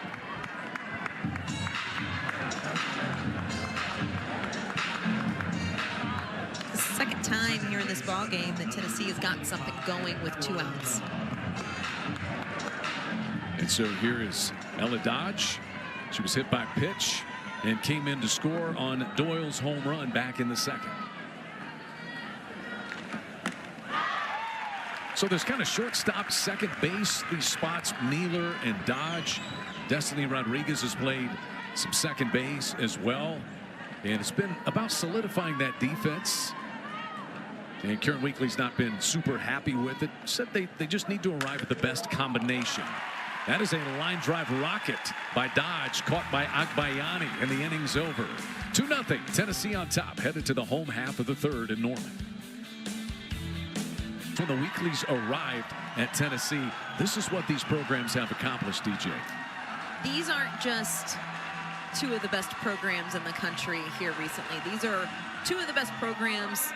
B: The second time here in this ball game that Tennessee has gotten something going with 2 outs.
A: And so here is Ella Dodge. She was hit by a pitch and came in to score on Doyle's home run back in the second. So there's kind of shortstop, second base, these spots, Nealer and Dodge. Destiny Rodriguez has played some second base as well. And it's been about solidifying that defense. And Karen Weekly's not been super happy with it. Said they just need to arrive at the best combination. That is a line drive rocket by Dodge, caught by Agbayani, and the inning's over. 2-0, Tennessee on top, headed to the home half of the third in Norman. When the Weekleys arrived at Tennessee, this is what these programs have accomplished, DJ.
B: These aren't just 2 of the best programs in the country here recently. These are 2 of the best programs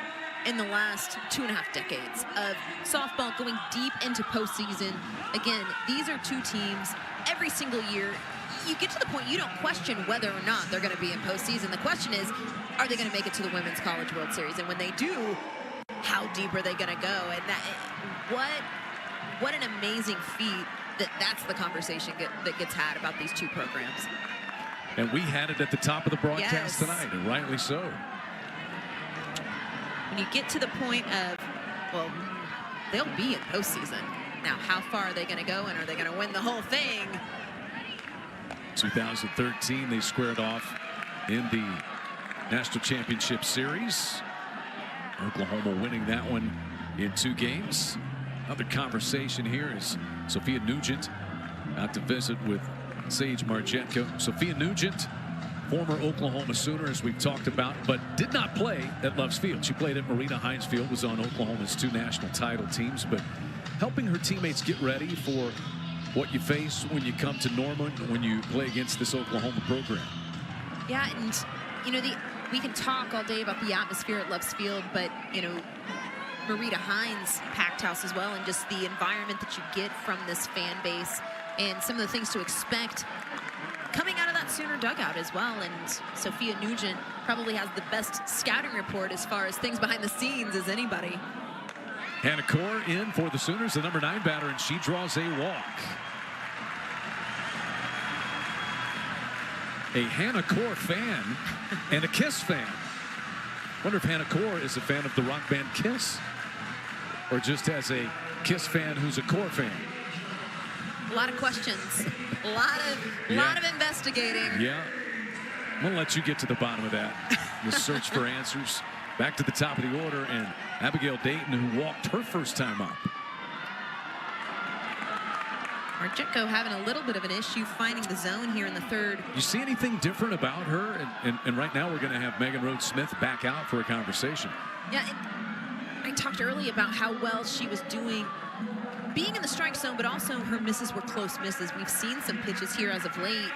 B: in the last 2.5 decades of softball going deep into postseason. Again, these are 2 teams every single year. You get to the point you don't question whether or not they're going to be in postseason. The question is, are they going to make it to the Women's College World Series? And when they do, how deep are they going to go? And what an amazing feat that's the conversation that gets had about these 2 programs.
A: And we had it at the top of the broadcast tonight, and rightly so.
B: When you get to the point of, well, they'll be in postseason. Now, how far are they going to go, and are they going to win the whole thing?
A: 2013, they squared off in the National Championship Series. Oklahoma winning that one in 2 games. Another conversation here is Sophia Nugent out to visit with Sage Marjetko. Sophia Nugent, former Oklahoma Sooner, as we've talked about, but did not play at Loves Field. She played at Marina Hines Field, was on Oklahoma's 2 national title teams, but helping her teammates get ready for what you face when you come to Norman, when you play against this Oklahoma program.
B: Yeah, and you know, we can talk all day about the atmosphere at Loves Field, but you know, Marita Hines packed house as well, and just the environment that you get from this fan base and some of the things to expect coming out of that Sooner dugout as well. And Sophia Nugent probably has the best scouting report as far as things behind the scenes as anybody.
A: Hannah Core in for the Sooners, the number 9 batter, and she draws a walk. A Hannah Core fan and a Kiss fan. Wonder if Hannah Core is a fan of the rock band Kiss, or just as a Kiss fan who's a Core fan.
B: A lot of questions, a lot of investigating.
A: Yeah, I'm gonna let you get to the bottom of that. The search for answers. Back to the top of the order, and Abigail Dayton, who walked her first time up.
B: Marjetko having a little bit of an issue finding the zone here in the 3rd.
A: You see anything different about her? And right now we're going to have Megan Rhodes-Smith back out for a conversation.
B: Yeah, I talked early about how well she was doing being in the strike zone, but also her misses were close misses. We've seen some pitches here as of late.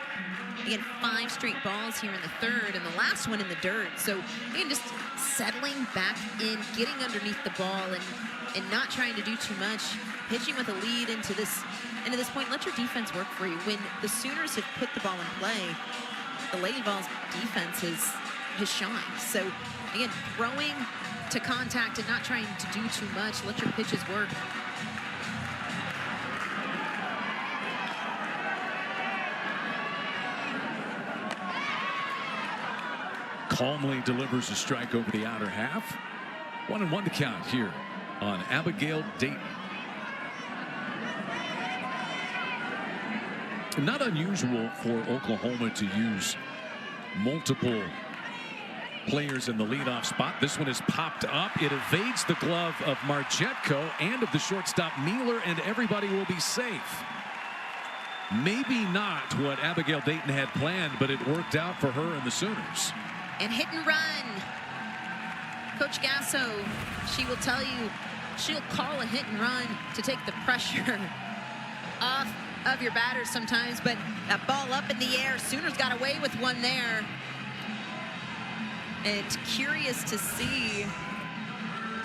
B: Again, 5 straight balls here in the 3rd, and the last one in the dirt. So again, just settling back in, getting underneath the ball, and not trying to do too much. Pitching with a lead into this point. Let your defense work for you. When the Sooners have put the ball in play, the Lady Vols defense has shined. So again, throwing to contact and not trying to do too much. Let your pitches work.
A: Calmly delivers a strike over the outer half. 1-1 to count here on Abigail Dayton. Not unusual for Oklahoma to use multiple players in the leadoff spot. This one is popped up. It evades the glove of Marjetko and of the shortstop Mealer, and everybody will be safe. Maybe not what Abigail Dayton had planned, but it worked out for her and the Sooners.
B: And hit and run. Coach Gasso, she will tell you, she'll call a hit and run to take the pressure off of your batters sometimes, but that ball up in the air, Sooners got away with one there. And curious to see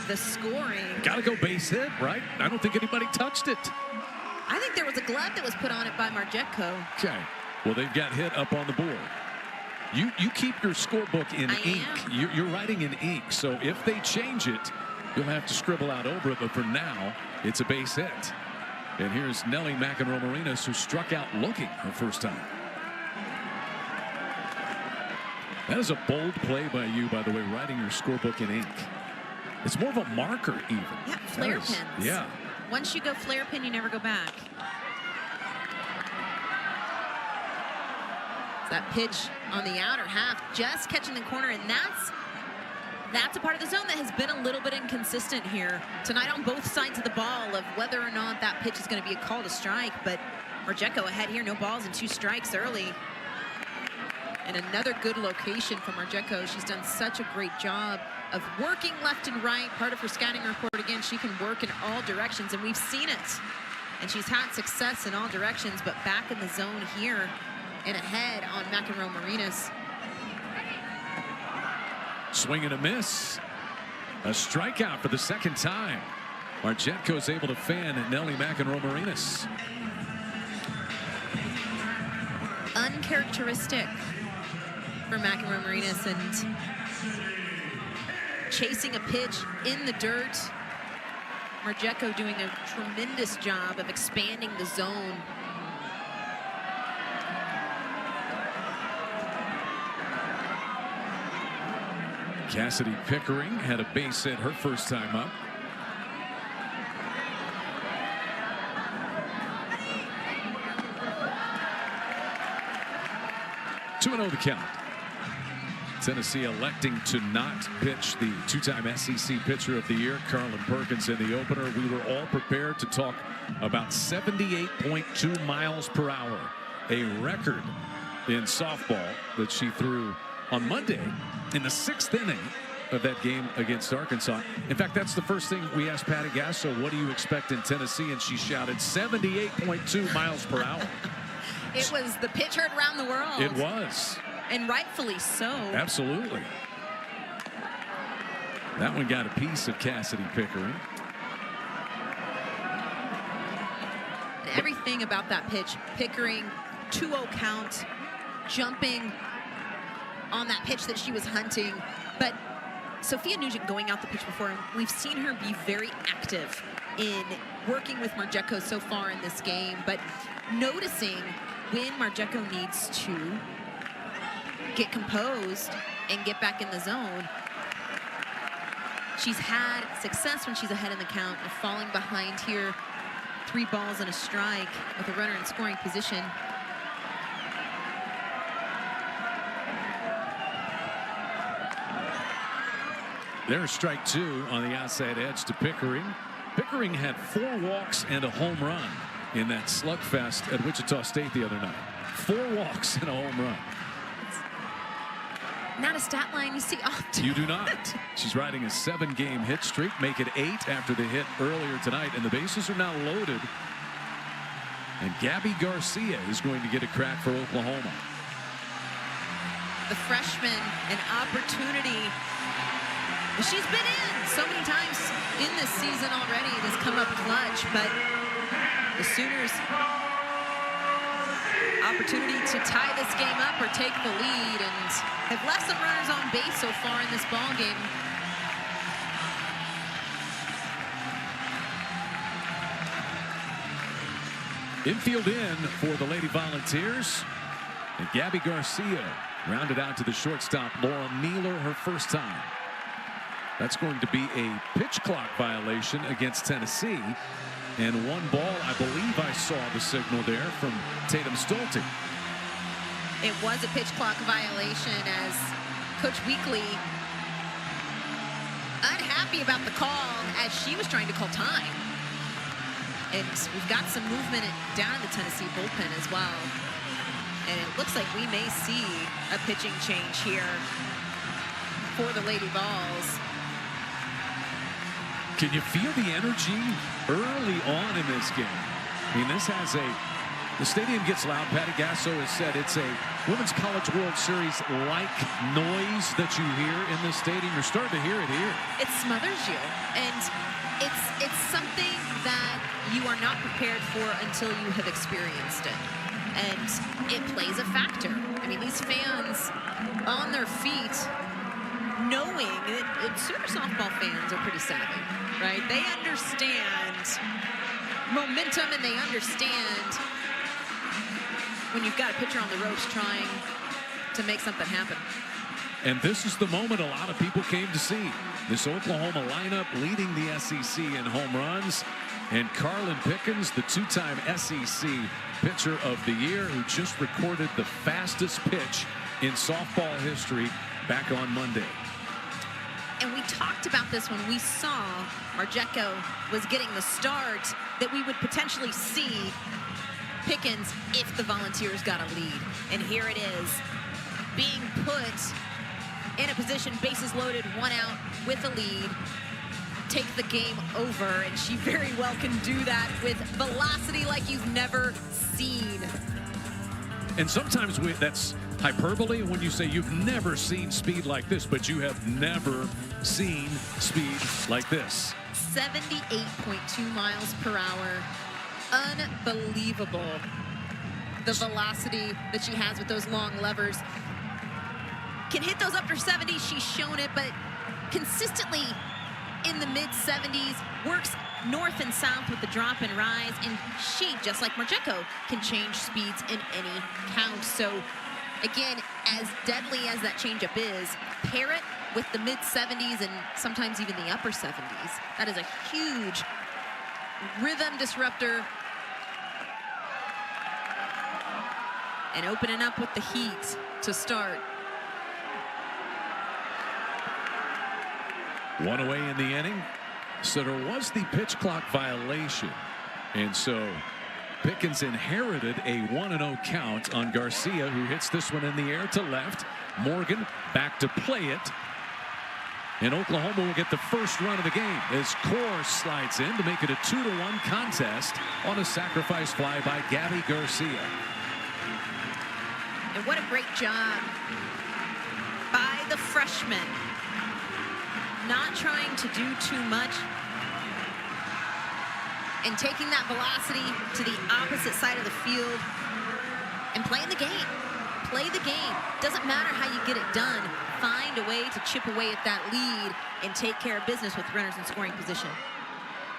B: the scoring.
A: Gotta go base hit, right? I don't think anybody touched it.
B: I think there was a glove that was put on it by Marjetko.
A: Okay, well, they've got hit up on the board. You keep your scorebook in ink. You're writing in ink, so if they change it, you'll have to scribble out over it, but for now, it's a base hit. And here's Nelly McEnroe-Marinos, who struck out looking her first time. That is a bold play by you, by the way, writing your scorebook in ink. It's more of a marker, even.
B: Yeah, flare pins.
A: Yeah.
B: Once you go flare pin, you never go back. That pitch on the outer half, just catching the corner, and that's a part of the zone that has been a little bit inconsistent here tonight on both sides of the ball of whether or not that pitch is going to be a call to strike. But Marjetko ahead here, no balls and 2 strikes early. And another good location for Marjetko. She's done such a great job of working left and right. Part of her scouting report, again, she can work in all directions, and we've seen it. And she's had success in all directions, but back in the zone here and ahead on McEnroe-Marinos.
A: Swing and a miss. A strikeout for the 2nd time. Marjetko's able to fan Nelly McEnroe-Marinos.
B: Uncharacteristic for McEnroe-Marinos, and chasing a pitch in the dirt. Marjetko doing a tremendous job of expanding the zone.
A: Cassidy Pickering had a base hit her first time up. Two 2-0 the count. Tennessee electing to not pitch the two-time SEC Pitcher of the Year, Carlin Perkins, in the opener. We were all prepared to talk about 78.2 miles per hour, a record in softball that she threw on Monday in the 6th inning of that game against Arkansas. In fact, that's the first thing we asked Patty Gasso, what do you expect in Tennessee? And she shouted 78.2 miles per hour.
B: It was the pitch heard around the world.
A: It was.
B: And rightfully so.
A: Absolutely. That one got a piece of Cassidy Pickering.
B: Everything about that pitch, Pickering, 2-0 count, jumping on that pitch that she was hunting. But Sophia Nugent going out the pitch before him, we've seen her be very active in working with Margeco so far in this game, but noticing when Margeco needs to get composed and get back in the zone. She's had success when she's ahead in the count of falling behind here. 3 balls and a strike with a runner in scoring position.
A: There's strike 2 on the outside edge to Pickering. Pickering had 4 walks and a home run in that slugfest at Wichita State the other night. 4 walks and a home run.
B: Not a stat line you see often.
A: You do not. She's riding a 7-game hit streak, make it 8 after the hit earlier tonight, and the bases are now loaded. And Gabby Garcia is going to get a crack for Oklahoma.
B: The freshman, an opportunity. She's been in so many times in this season already. It has come up clutch, but the Sooners, opportunity to tie this game up or take the lead, and have left some runners on base so far in this ball game.
A: Infield in for the Lady Volunteers, and Gabby Garcia rounded out to the shortstop, Laura Mealer, her first time. That's going to be a pitch clock violation against Tennessee. And 1 ball, I believe I saw the signal there from Tatum Stolte.
B: It was a pitch clock violation as Coach Weekly unhappy about the call as she was trying to call time. And we've got some movement down in the Tennessee bullpen as well. And it looks like we may see a pitching change here for the Lady Vols.
A: Can you feel the energy early on in this game? I mean, this has the stadium gets loud. Patty Gasso has said it's a Women's College World Series-like noise that you hear in the stadium. You're starting to hear it here.
B: It smothers you, and it's something that you are not prepared for until you have experienced it. And it plays a factor. I mean, these fans on their feet, knowing that Sooner softball fans are pretty savvy, right? They understand momentum, and they understand when you've got a pitcher on the ropes trying to make something happen.
A: And this is the moment a lot of people came to see. This Oklahoma lineup leading the SEC in home runs. And Carlin Pickens, the 2-time SEC Pitcher of the Year, who just recorded the fastest pitch in softball history back on Monday.
B: And we talked about this when we saw Margeco was getting the start, that we would potentially see Pickens if the Volunteers got a lead. And here it is, being put in a position, bases loaded, 1 out with a lead, take the game over, and she very well can do that with velocity like you've never seen.
A: And sometimes that's hyperbole when you say you've never seen speed like this, but you have never seen speed like this.
B: 78.2 miles per hour. Unbelievable. The velocity that she has with those long levers. Can hit those up to 70, she's shown it, but consistently in the mid-70s, works north and south with the drop and rise, and she, just like Margeco, can change speeds in any count. So again, as deadly as that changeup is, pair it with the mid-70s and sometimes even the upper 70s. That is a huge rhythm disruptor. And opening up with the heat to start.
A: One away in the inning. So there was the pitch clock violation. And so Pickens inherited a 1-0 count on Garcia, who hits this one in the air to left. Morgan back to play it. And Oklahoma will get the first run of the game as Core slides in to make it a 2-1 contest on a sacrifice fly by Gabby Garcia.
B: And what a great job by the freshman. Not trying to do too much and taking that velocity to the opposite side of the field and playing the game. Play the game. Doesn't matter how you get it done. Find a way to chip away at that lead and take care of business with runners in scoring position.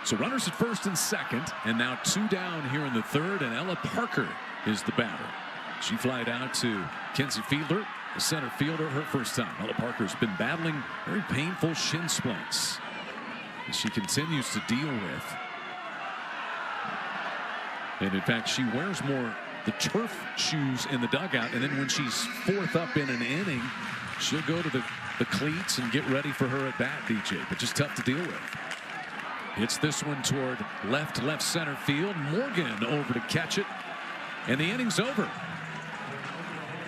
A: So runners at first and second, and now 2 down here in the third, and Ella Parker is the batter. She flied out to Kenzie Fiedler, the center fielder, her first time. Ella Parker's been battling very painful shin splints that she continues to deal with. And in fact, she wears more the turf shoes in the dugout, and then when she's fourth up in an inning, she'll go to the cleats and get ready for her at bat, DJ, but just tough to deal with. Hits this one toward left center field. Morgan over to catch it, and the inning's over.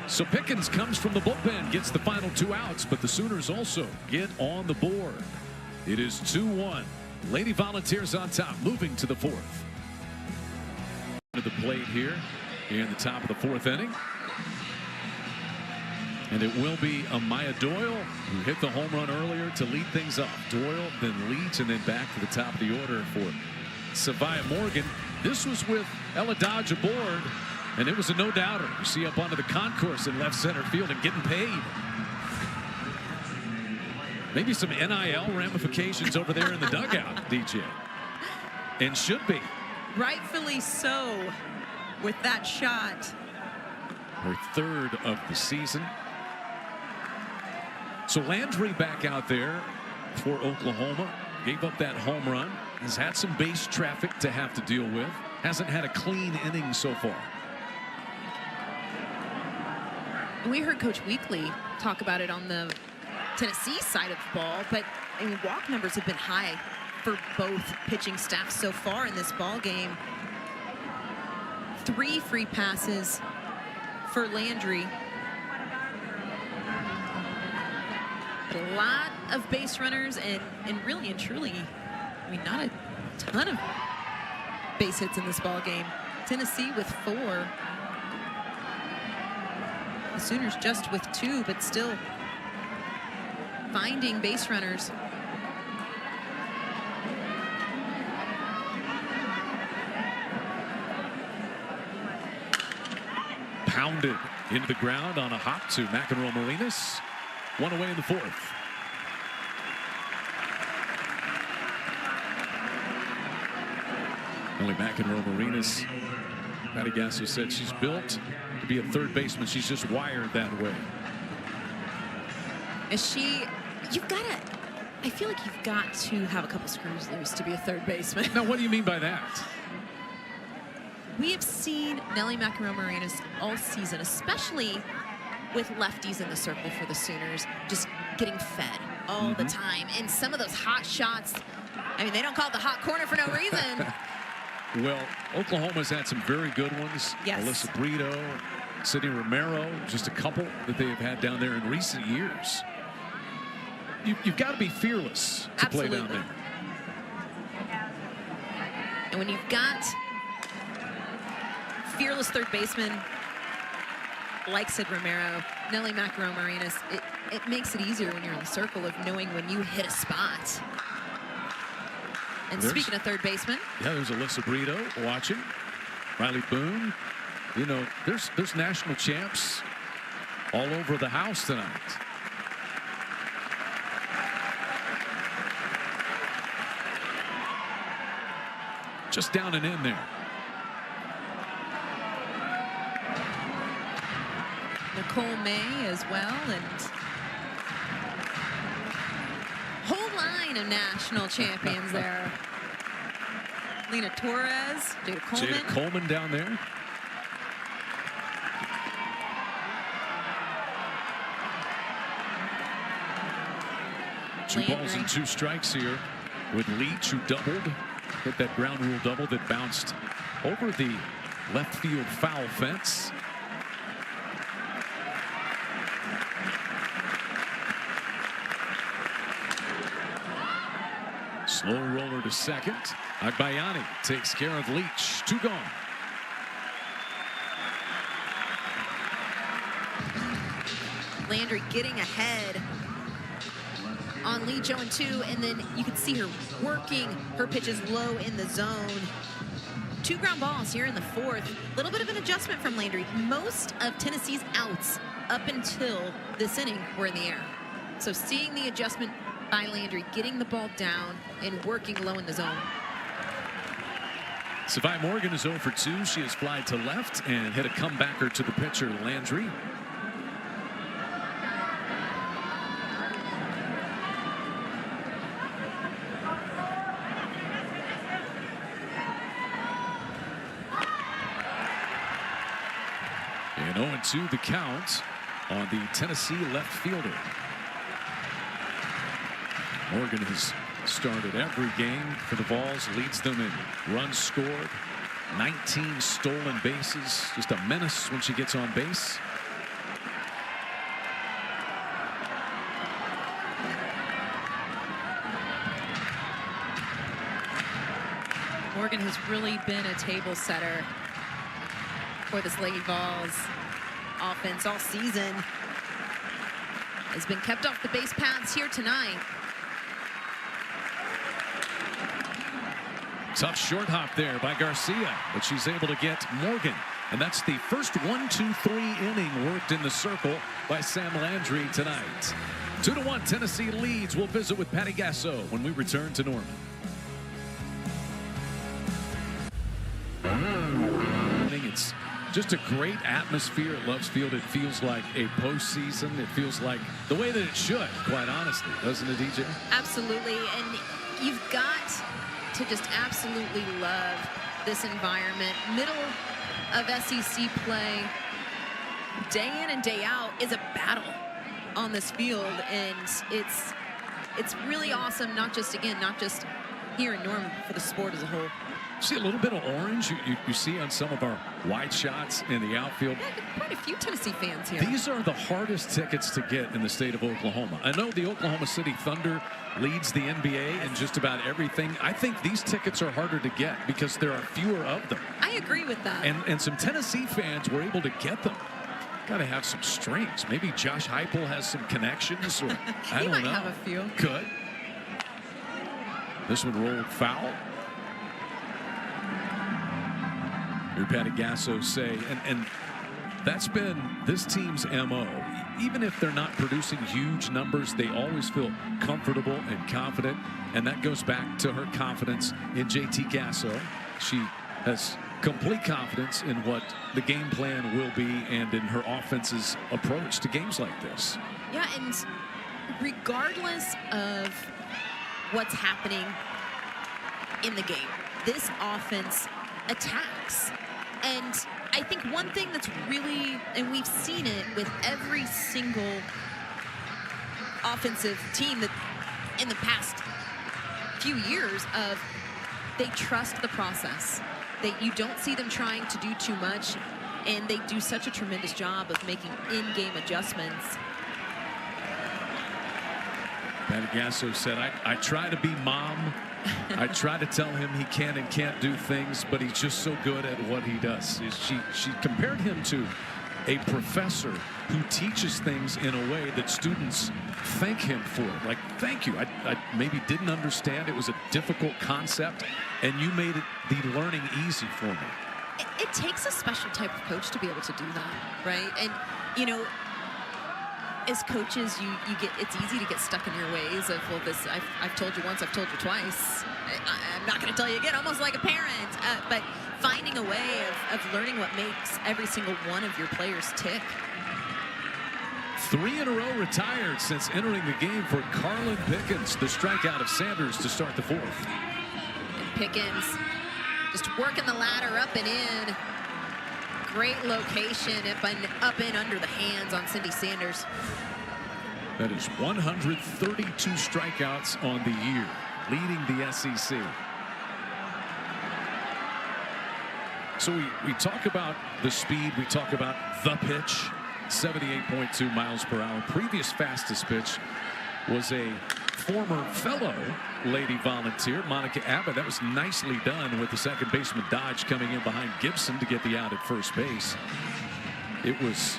A: So Pickens comes from the bullpen, gets the final 2 outs, but the Sooners also get on the board. It is 2-1. Lady Volunteers on top, moving to the 4th. To the plate here in the top of the 4th inning. And it will be Amaya Doyle, who hit the home run earlier to lead things off. Doyle, then Leach, and then back to the top of the order for Savia Morgan. This was with Ella Dodge aboard, and it was a no-doubter. You see up onto the concourse in left center field and getting paid. Maybe some NIL ramifications over there in the dugout, DJ. And should be.
B: Rightfully so with that shot.
A: Her 3rd of the season. So Landry back out there for Oklahoma. Gave up that home run. Has had some base traffic to have to deal with. Hasn't had a clean inning so far.
B: We heard Coach Weekly talk about it on the Tennessee side of the ball, but I mean, walk numbers have been high for both pitching staffs so far in this ball game. 3 free passes for Landry. But a lot of base runners and really and truly, I mean, not a ton of base hits in this ball game. Tennessee with 4. The Sooners just with 2, but still finding base runners.
A: Pounded into the ground on a hop to McEnroe Marinas. 1 away in the 4th. Only McEnroe Marinas. Patty Gasso said she's built to be a third baseman. She's just wired that way.
B: I feel like you've got to have a couple screws loose to be a third baseman.
A: Now, what do you mean by that?
B: We have seen Nelly McEnroe Marinas all season, especially with lefties in the circle for the Sooners, just getting fed all the time. And some of those hot shots, I mean, they don't call it the hot corner for no reason.
A: Well, Oklahoma's had some very good ones.
B: Yes.
A: Alyssa Brito, Sydney Romero, just a couple that they have had down there in recent years. You've got to be fearless to play down there.
B: And when you've got fearless third baseman like Sid Romero, Nelly McEnroe Marinas, it makes it easier when you're in the circle of knowing when you hit a spot. And speaking of third baseman,
A: yeah, there's Alyssa Brito watching. Riley Boone. You know, there's national champs all over the house tonight. Just down and in there.
B: Nicole May as well, and whole line of national champions there. Lena Torres, Jada Coleman.
A: Jada Coleman down there. 2 balls and 2 strikes here with Leach, who doubled, hit that ground rule double that bounced over the left field foul fence. Slow roller to second. Agbayani takes care of Leach. 2 gone.
B: Landry getting ahead on Lee, 0-2, and then you can see her working her pitches low in the zone. 2 ground balls here in the 4th. A little bit of an adjustment from Landry. Most of Tennessee's outs up until this inning were in the air. So seeing the adjustment by Landry, getting the ball down and working low in the zone.
A: Savai Morgan is 0 for 2. She has flied to left and hit a comebacker to the pitcher, Landry. And 0-2 the count on the Tennessee left fielder. Morgan has started every game for the Vols, leads them in runs scored, 19 stolen bases, just a menace when she gets on base.
B: Morgan has really been a table setter for this Lady Vols offense all season. Has been kept off the base paths here tonight.
A: Tough short hop there by Garcia, but she's able to get Morgan. And that's the first 1-2-3 inning worked in the circle by Sam Landry tonight. 2-1 Tennessee leads. We'll visit with Patty Gasso when we return to Norman. It's just a great atmosphere at Loves Field. It feels like a postseason. It feels like the way that it should, quite honestly, doesn't it, DJ?
B: Absolutely, and you've got to just absolutely love this environment. Middle of SEC play, day in and day out, is a battle on this field, and it's really awesome. Not just here in Norman, but for the sport as a whole.
A: See a little bit of orange you see on some of our wide shots in the outfield.
B: Yeah, quite a few Tennessee fans here.
A: These are the hardest tickets to get in the state of Oklahoma. I know the Oklahoma City Thunder leads the NBA in just about everything. I think these tickets are harder to get because there are fewer of them.
B: I agree with that.
A: And some Tennessee fans were able to get them. Got to have some strings. Maybe Josh Heupel has some connections, or I don't know.
B: He might have a few.
A: Could. This one rolled foul. Hear Patty Gasso say, and that's been this team's MO. Even if they're not producing huge numbers, they always feel comfortable and confident, and that goes back to her confidence in JT Gasso. She has complete confidence in what the game plan will be and in her offense's approach to games like this.
B: Yeah, and regardless of what's happening in the game, this offense attacks. And I think one thing that's really, and we've seen it with every single offensive team that in the past few years, of they trust the process. You don't see them trying to do too much, and they do such a tremendous job of making in-game adjustments.
A: Patty Gasso said, I try to be mom. I try to tell him he can and can't do things, but he's just so good at what he does. She compared him to a professor who teaches things in a way that students thank him for. Like, thank you. I maybe didn't understand. It was a difficult concept, and you made the learning easy for me.
B: It takes a special type of coach to be able to do that, right? And, you know, as coaches, you get, it's easy to get stuck in your ways of, well, this, I've told you once, I've told you twice. I'm not going to tell you again, almost like a parent. But finding a way of learning what makes every single one of your players tick.
A: 3 in a row retired since entering the game for Carlin Pickens. The strikeout of Sanders to start the 4th.
B: And Pickens just working the ladder up and in. Great location up and under the hands on Cindy Sanders.
A: That is 132 strikeouts on the year, leading the SEC. So we talk about the speed, we talk about the pitch, 78.2 miles per hour. Previous fastest pitch was a former fellow Lady Volunteer, Monica Abbott. That was nicely done with the second baseman Dodge coming in behind Gibson to get the out at first base. It was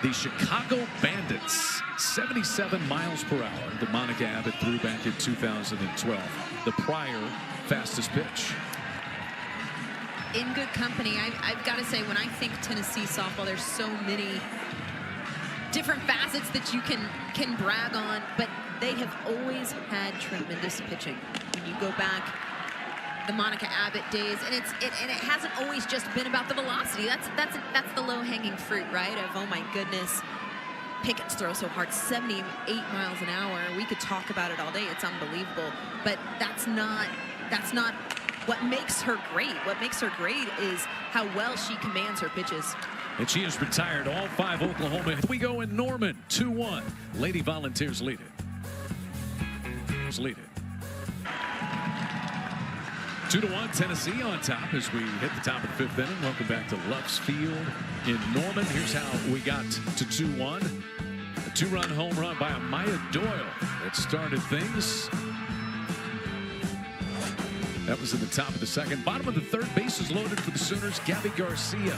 A: the Chicago Bandits, 77 miles per hour that Monica Abbott threw back in 2012, the prior fastest pitch.
B: In good company. I've got to say, when I think Tennessee softball, there's so many different facets that you can brag on, but they have always had tremendous pitching. When you go back the Monica Abbott days, and it hasn't always just been about the velocity. That's the low-hanging fruit, right? Of, oh my goodness, Pickens throws so hard, 78 miles an hour. We could talk about it all day. It's unbelievable, but that's not what makes her great. What makes her great is how well she commands her pitches.
A: And she has retired all 5 Oklahoma. We go in Norman, 2-1. Lady Volunteers lead it. Lead it. 2-1, Tennessee on top as we hit the top of the 5th inning. Welcome back to Lux Field in Norman. Here's how we got to 2-1. A 2-run home run by Amaya Doyle that started things. That was in the top of the 2nd. Bottom of the 3rd, bases loaded for the Sooners. Gabby Garcia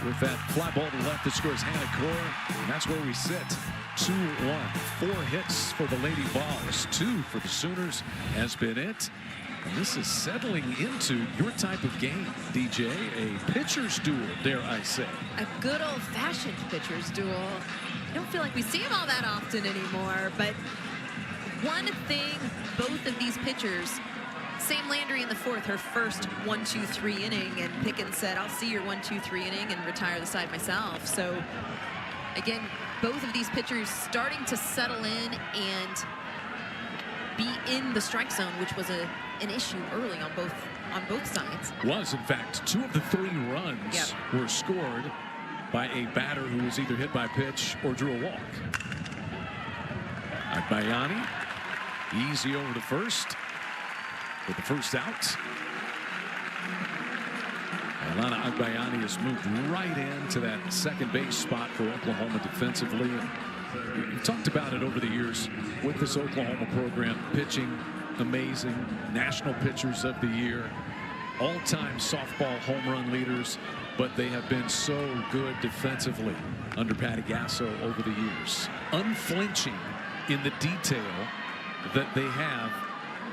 A: with that fly ball to left that scores Hannah Core. And that's where we sit. 2-1. 4 hits for the Lady Vols. 2 for the Sooners has been it. And this is settling into your type of game, DJ. A pitcher's duel, dare I say.
B: A good old-fashioned pitcher's duel. I don't feel like we see them all that often anymore. But one thing both of these pitchers, Sam Landry in the 4th, her first 1-2-3 inning, and Pickens said, I'll see your 1-2-3 inning and retire the side myself. So again, both of these pitchers starting to settle in and be in the strike zone, which was an issue early on both sides.
A: Was, in fact, 2 of the 3 runs were scored by a batter who was either hit by pitch or drew a walk. Agbayani, easy over to first with the first out. Alana Agbayani has moved right into that second base spot for Oklahoma defensively. We've talked about it over the years with this Oklahoma program. Pitching, amazing. National Pitchers of the Year. All-time softball home run leaders. But they have been so good defensively under Patty Gasso over the years. Unflinching in the detail that they have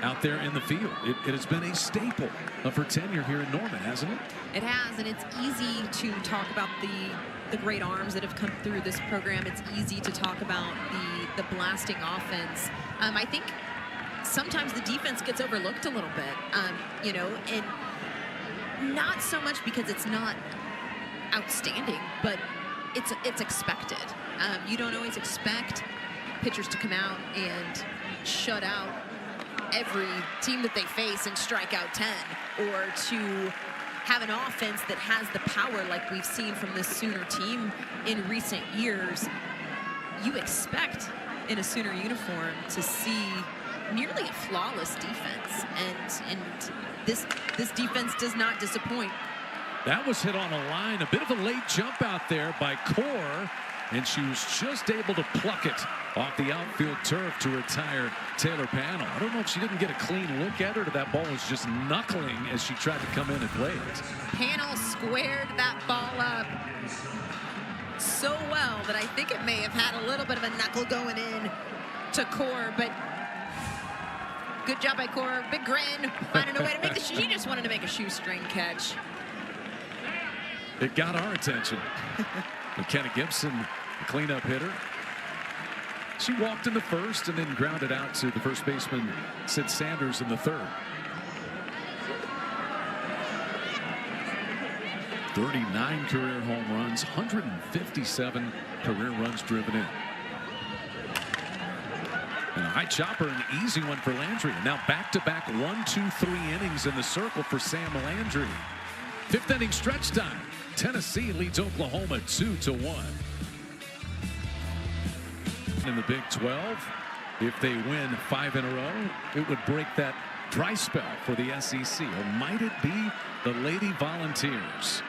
A: out there in the field. It has been a staple of her tenure here in Norman, hasn't it?
B: It has, and it's easy to talk about the great arms that have come through this program. It's easy to talk about the blasting offense. I think sometimes the defense gets overlooked a little bit, you know, and not so much because it's not outstanding, but it's expected. You don't always expect pitchers to come out and shut out every team that they face and strike out 10, or to have an offense that has the power like we've seen from this Sooner team in recent years. You expect in a Sooner uniform to see nearly a flawless defense, and this defense does not disappoint.
A: That was hit on a line, a bit of a late jump out there by Core, and she was just able to pluck it off the outfield turf to retire Taylor Panel. I don't know if she didn't get a clean look at her, or that ball was just knuckling as she tried to come in and play it.
B: Panel squared that ball up so well that I think it may have had a little bit of a knuckle going in to Core, but good job by Core. Big grin, finding a way to make it. She just wanted to make a shoestring catch.
A: It got our attention. McKenna Gibson, the cleanup hitter. She walked into first and then grounded out to the first baseman, Sid Sanders, in the 3rd. 39 career home runs, 157 career runs driven in. And a high chopper, an easy one for Landry. Now back-to-back 1-2-3 innings in the circle for Sam Landry. 5th inning stretch time. Tennessee leads Oklahoma 2-1. in the Big 12. If they win 5 in a row, it would break that dry spell for the SEC. Or might it be the Lady Volunteers?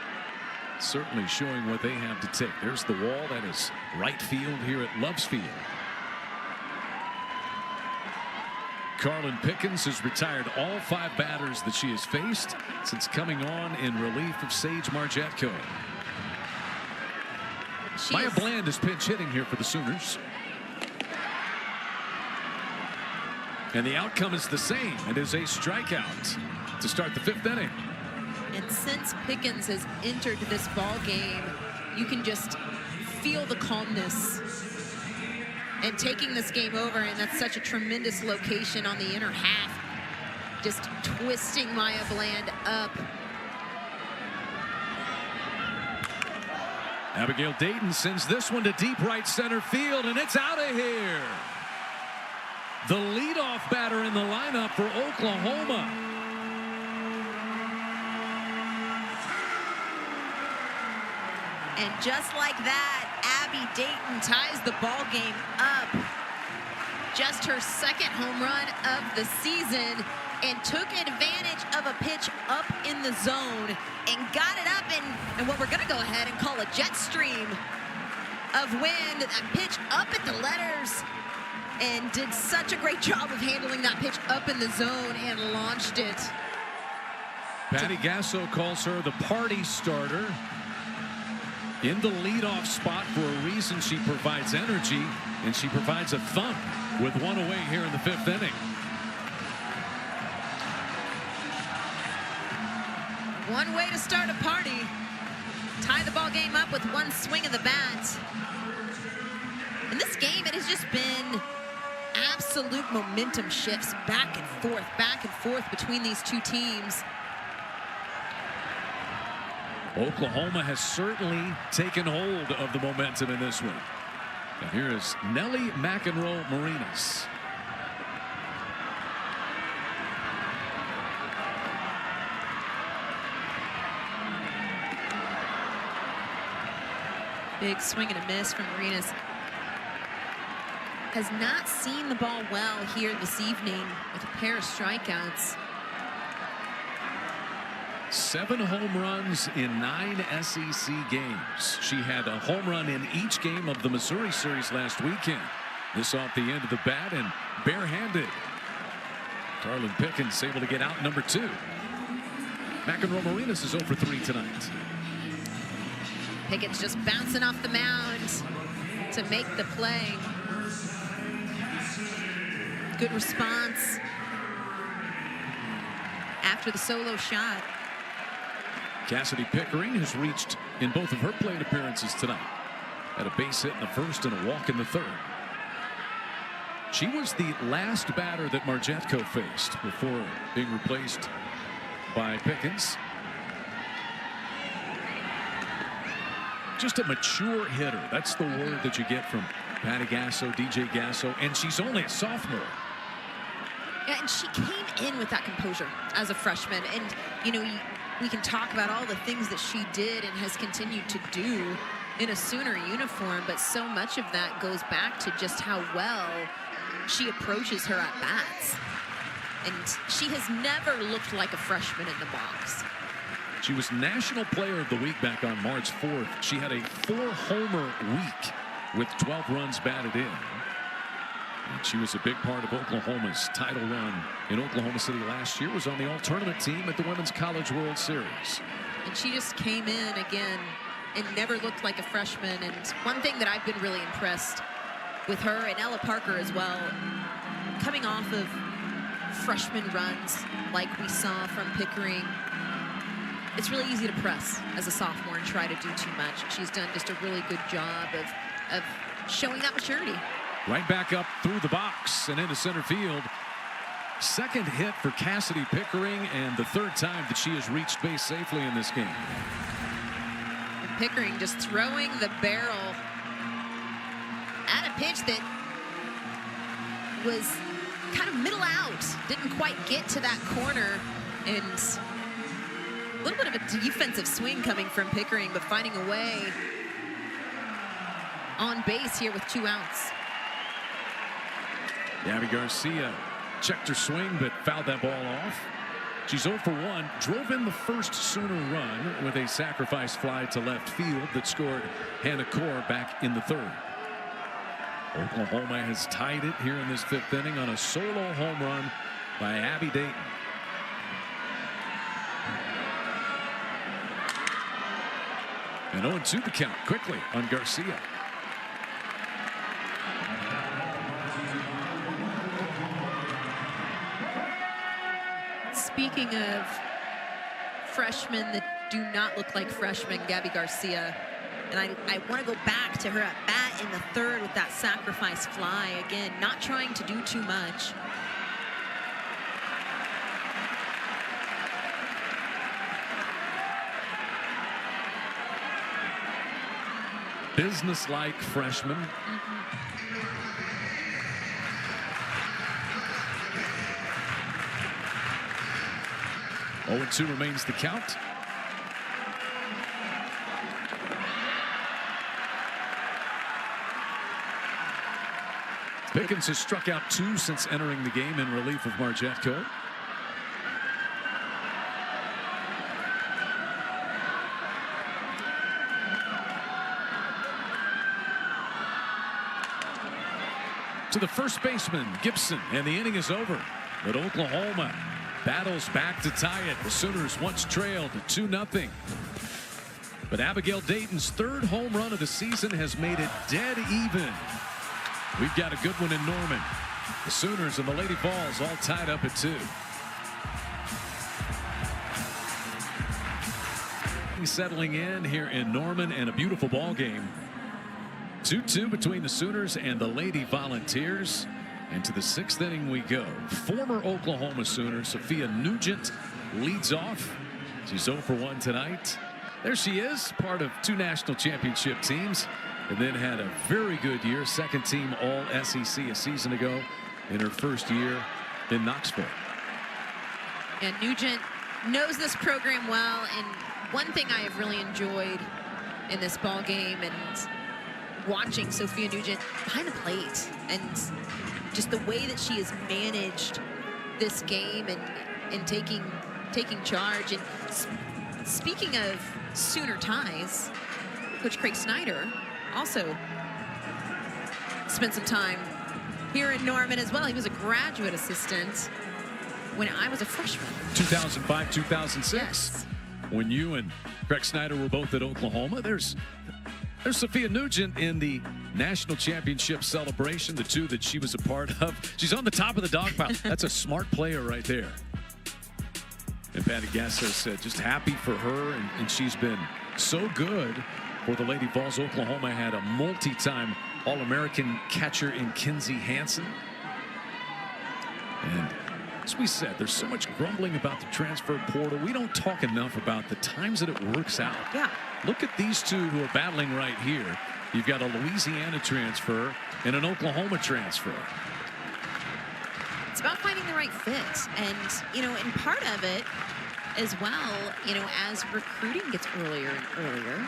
A: Certainly showing what they have to take. There's the wall. That is right field here at Loves Field. Carlin Pickens has retired all 5 batters that she has faced since coming on in relief of Sage Margetko. Maya Bland is pinch hitting here for the Sooners. And the outcome is the same. It is a strikeout to start the 5th inning.
B: And since Pickens has entered this ball game, you can just feel the calmness and taking this game over. And that's such a tremendous location on the inner half. Just twisting Maya Bland up.
A: Abigail Dayton sends this one to deep right center field, and it's out of here. The leadoff batter in the lineup for Oklahoma.
B: And just like that, Abby Dayton ties the ball game up. Just her 2nd home run of the season, and took advantage of a pitch up in the zone and got it up and what we're going to go ahead and call a jet stream of wind. That pitch up at the letters, and did such a great job of handling that pitch up in the zone and launched it.
A: Patty Gasso calls her the party starter. In the leadoff spot for a reason. She provides energy, and she provides a thump with 1 away here in the 5th inning.
B: One way to start a party. Tie the ball game up with 1 swing of the bat. In this game, it has just been absolute momentum shifts back and forth between these 2 teams.
A: Oklahoma has certainly taken hold of the momentum in this one. And here is Nellie McEnroe Marinas.
B: Big swing and a miss from Marinas. Has not seen the ball well here this evening with a pair of strikeouts.
A: 7 home runs in 9 SEC games. She had a home run in each game of the Missouri series last weekend. This off the end of the bat and barehanded. Carlin Pickens able to get out number 2. McEnroe Marinas is 0 for 3 tonight.
B: Pickens just bouncing off the mound to make the play. Good response after the solo shot.
A: Cassidy Pickering has reached in both of her plate appearances tonight. Had a base hit in the 1st and a walk in the 3rd. She was the last batter that Margetko faced before being replaced by Pickens. Just a mature hitter. That's the word that you get from Patty Gasso, DJ Gasso, and she's only a sophomore.
B: Yeah, and she came in with that composure as a freshman. And, you know, we can talk about all the things that she did and has continued to do in a Sooner uniform, but so much of that goes back to just how well she approaches her at-bats. And she has never looked like a freshman in the box.
A: She was National Player of the Week back on March 4th. She had a 4-homer week with 12 runs batted in. And she was a big part of Oklahoma's title run in Oklahoma City last year. Was on the all-tournament team at the Women's College World Series.
B: And she just came in again and never looked like a freshman. And one thing that I've been really impressed with her and Ella Parker as well, coming off of freshman runs like we saw from Pickering, it's really easy to press as a sophomore and try to do too much. She's done just a really good job of showing that maturity.
A: Right back up through the box and into center field. 2nd hit for Cassidy Pickering, and the 3rd time that she has reached base safely in this game.
B: And Pickering just throwing the barrel at a pitch that was kind of middle out. Didn't quite get to that corner, and a little bit of a defensive swing coming from Pickering, but finding a way on base here with 2 outs.
A: Gabby Garcia checked her swing but fouled that ball off. She's 0 for 1. Drove in the first Sooner run with a sacrifice fly to left field that scored Hannah Core back in the third. Oklahoma has tied it here in this 5th inning on a solo home run by Abby Dayton. And 0-2 the count quickly on Garcia.
B: Speaking of freshmen that do not look like freshmen, Gabby Garcia, and I want to go back to her at bat in the third with that sacrifice fly. Again, not trying to do too much.
A: Business-like freshman. 0-2 remains the count. Pickens has struck out 2 since entering the game in relief of Margette Coe. To the first baseman, Gibson, and the inning is over. But Oklahoma battles back to tie it. The Sooners once trailed 2-0. But Abigail Dayton's 3rd home run of the season has made it dead even. We've got a good one in Norman. The Sooners and the Lady Vols all tied up at 2. Settling in here in Norman, and a beautiful ball game. 2-2 between the Sooners and the Lady Volunteers. And to the 6th inning we go. Former Oklahoma Sooner Sophia Nugent leads off. She's 0 for 1 tonight. There she is, part of 2 national championship teams, and then had a very good year, 2nd team All SEC a season ago in her first year in Knoxville.
B: And Nugent knows this program well, and one thing I have really enjoyed in this ball game and watching Sophia Nugent behind the plate, and just the way that she has managed this game and taking charge. And speaking of Sooner ties, Coach Craig Snyder also spent some time here in Norman as well. He was a graduate assistant when I was a freshman.
A: 2005, 2006.
B: Yes.
A: When you and Craig Snyder were both at Oklahoma. There's Sophia Nugent in the national championship celebration, the 2 that she was a part of. She's on the top of the dog pile. That's a smart player right there. And Patty Gasser said just happy for her, and she's been so good for the Lady Vols. Oklahoma had a multi-time All-American catcher in Kinsey Hansen. And as we said, there's so much grumbling about the transfer portal. We don't talk enough about the times that it works out.
B: Yeah.
A: Look at these 2 who are battling right here. You've got a Louisiana transfer and an Oklahoma transfer.
B: It's about finding the right fit. And, you know, and part of it as well, you know, as recruiting gets earlier and earlier,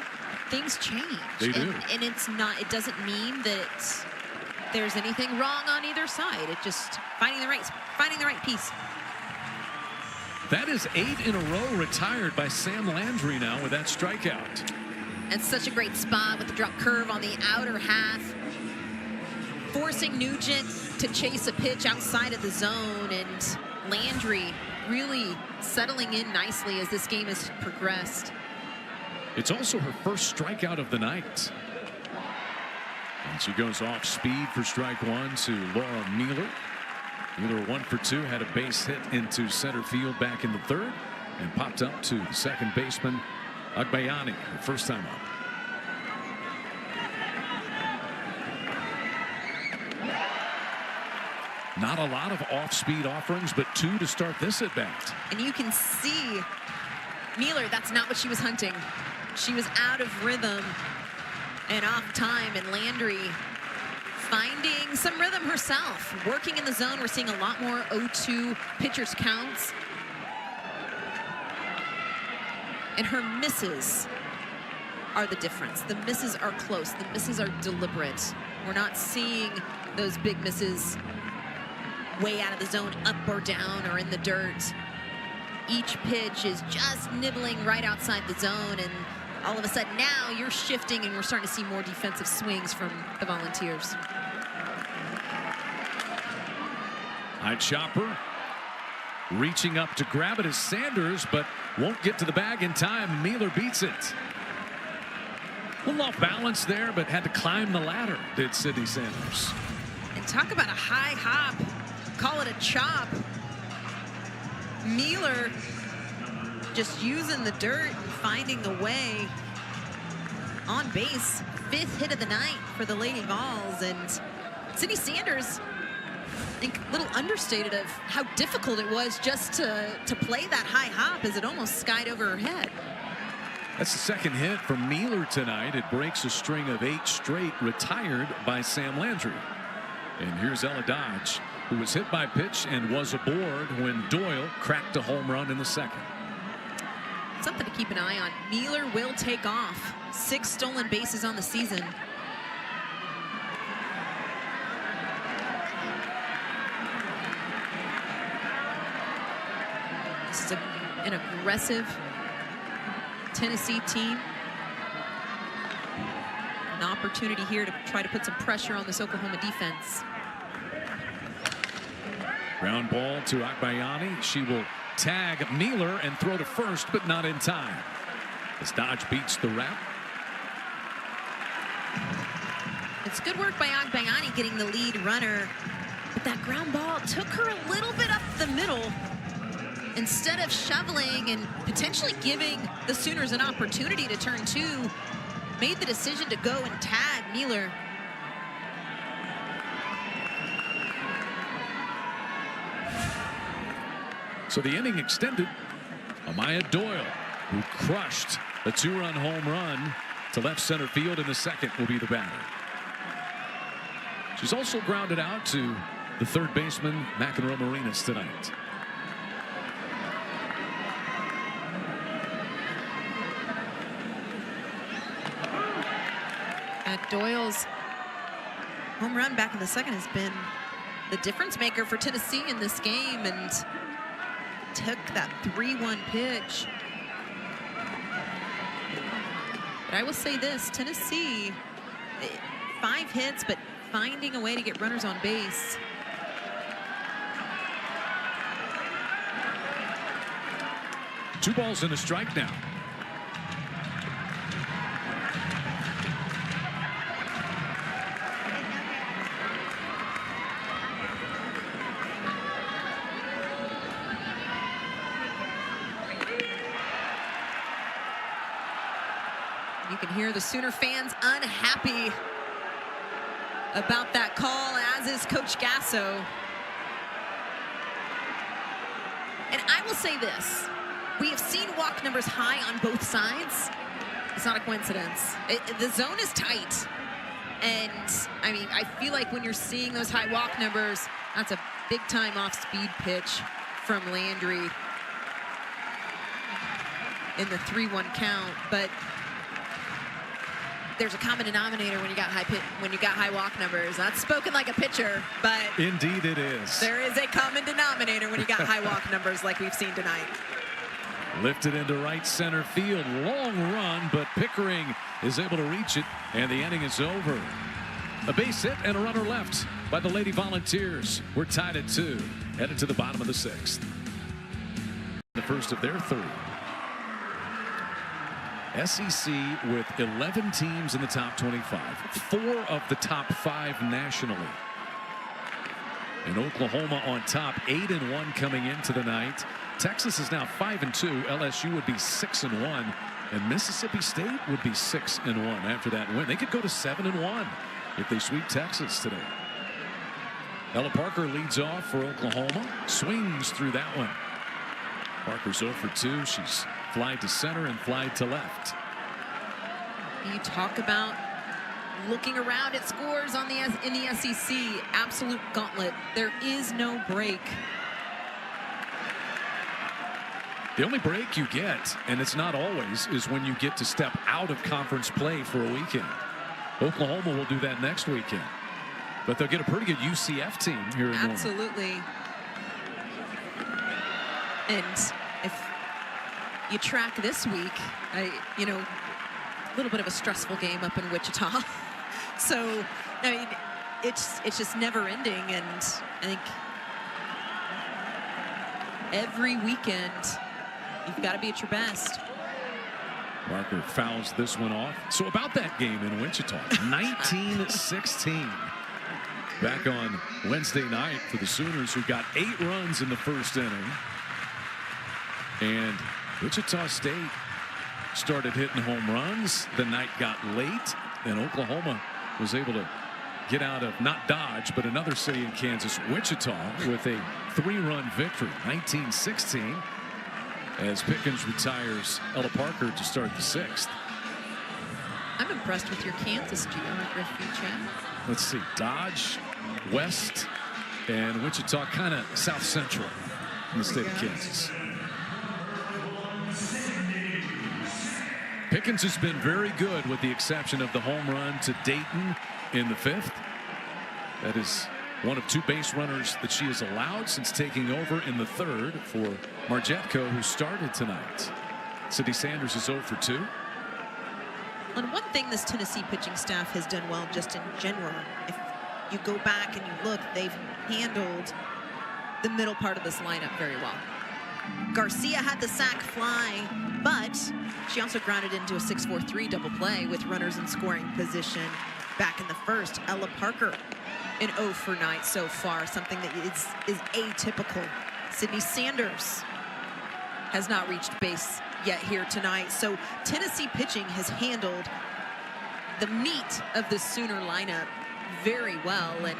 B: things change.
A: They do.
B: And it's not, it doesn't mean that there's anything wrong on either side. It's just finding the right piece.
A: That is 8 in a row retired by Sam Landry now with that strikeout.
B: And such a great spot with the drop curve on the outer half, forcing Nugent to chase a pitch outside of the zone, and Landry really settling in nicely as this game has progressed.
A: It's also her first strikeout of the night. And she goes off speed for strike 1 to Laura Mueller. Mueller 1 for 2, had a base hit into center field back in the 3rd, and popped up to the second baseman Agbayani, the first time up. Not a lot of off-speed offerings, but 2 to start this at bat.
B: And you can see Mueller, that's not what she was hunting. She was out of rhythm and off time, and Landry finding some rhythm herself. Working in the zone, we're seeing a lot more 0-2 pitchers counts. And her misses are the difference. The misses are close. The misses are deliberate. We're not seeing those big misses way out of the zone, up or down or in the dirt. Each pitch is just nibbling right outside the zone, and all of a sudden now you're shifting and we're starting to see more defensive swings from the Volunteers.
A: High chopper. Reaching up to grab it is Sanders, but won't get to the bag in time. Mealer beats it. A little off balance there, but had to climb the ladder, did Sydney Sanders.
B: And talk about a high hop. Call it a chop. Mealer just using the dirt and finding the way on base. 5th hit of the night for the Lady Vols. And Sydney Sanders, I think a little understated of how difficult it was just to play that high hop, as it almost skied over her head.
A: That's the second hit from Mealer tonight. It breaks a string of 8 straight retired by Sam Landry. And here's Ella Dodge, who was hit by pitch and was aboard when Doyle cracked a home run in the second.
B: Something to keep an eye on. Mealer will take off. 6 stolen bases on the season. This is an aggressive Tennessee team. An opportunity here to try to put some pressure on this Oklahoma defense.
A: Ground ball to Akbayani. She will tag Mealer and throw to first, but not in time, as Dodge beats the wrap.
B: It's good work by Akbayani getting the lead runner, but that ground ball took her a little bit up the middle. Instead of shoveling and potentially giving the Sooners an opportunity to turn 2, made the decision to go and tag Mealer.
A: So the inning extended. Amaya Doyle, who crushed a 2-run home run to left center field in the second, will be the batter. She's also grounded out to the third baseman, McEnroe Marinas, tonight.
B: Doyle's home run back in the second has been the difference maker for Tennessee in this game, and took that 3-1 pitch. But I will say this, Tennessee, 5 hits, but finding a way to get runners on base.
A: Two balls and a strike now.
B: You can hear the Sooner fans unhappy about that call, as is Coach Gasso. And I will say this, we have seen walk numbers high on both sides. It's not a coincidence. The zone is tight. And I mean, I feel like when you're seeing those high walk numbers, that's a big time off speed pitch from Landry in the 3-1 count. But there's a common denominator when you got high walk numbers. That's spoken like a pitcher, but
A: Indeed it is.
B: there is a common denominator when you got high walk numbers like we've seen tonight.
A: Lifted into right center field. Long run, but Pickering is able to reach it, and the inning is over. A base hit and a runner left by the Lady Volunteers. We're tied at 2, headed to the bottom of the 6th. The first of their 3. SEC with 11 teams in the top 25, 4 of the top 5 nationally. And Oklahoma on top, 8-1 coming into the night. Texas is now 5-2. LSU would be 6-1, and Mississippi State would be 6-1 after that win. They could go to 7-1 if they sweep Texas today. Ella Parker leads off for Oklahoma, swings through that one. Parker's 0 for 2. She's flied to center and flied to left.
B: You talk about looking around at scores on in the SEC, absolute gauntlet. There is no break.
A: The only break you get, and it's not always, is when you get to step out of conference play for a weekend. Oklahoma will do that next weekend. But they'll get a pretty good UCF team here in Norman.
B: Absolutely. And if you track this week, you know, a little bit of a stressful game up in Wichita. So, I mean, it's just never ending. And I think every weekend, you've got to be at your best.
A: Parker fouls this one off. So about that game in Wichita, 19-16. Back on Wednesday night for the Sooners, who got 8 runs in the first inning. And Wichita State started hitting home runs. The night got late, and Oklahoma was able to get out of, not Dodge, but another city in Kansas, Wichita, with a 3-run victory, 19-16, as Pickens retires Ella Parker to start the 6th.
B: I'm impressed with your Kansas geography, Chad.
A: Let's see, Dodge, West, and Wichita kind of south central in the state of Kansas. Pickens has been very good with the exception of the home run to Dayton in the 5th. That is one of 2 base runners that she has allowed since taking over in the 3rd for Marjetko, who started tonight. Sydney Sanders is 0 for 2.
B: And one thing this Tennessee pitching staff has done well just in general, if you go back and you look, they've handled the middle part of this lineup very well. Garcia had the sac fly, but she also grounded into a 6-4-3 double play with runners in scoring position back in the 1st. Ella Parker an 0 for 9 so far, something that is atypical. Sydney Sanders has not reached base yet here tonight. So Tennessee pitching has handled the meat of the Sooner lineup very well, and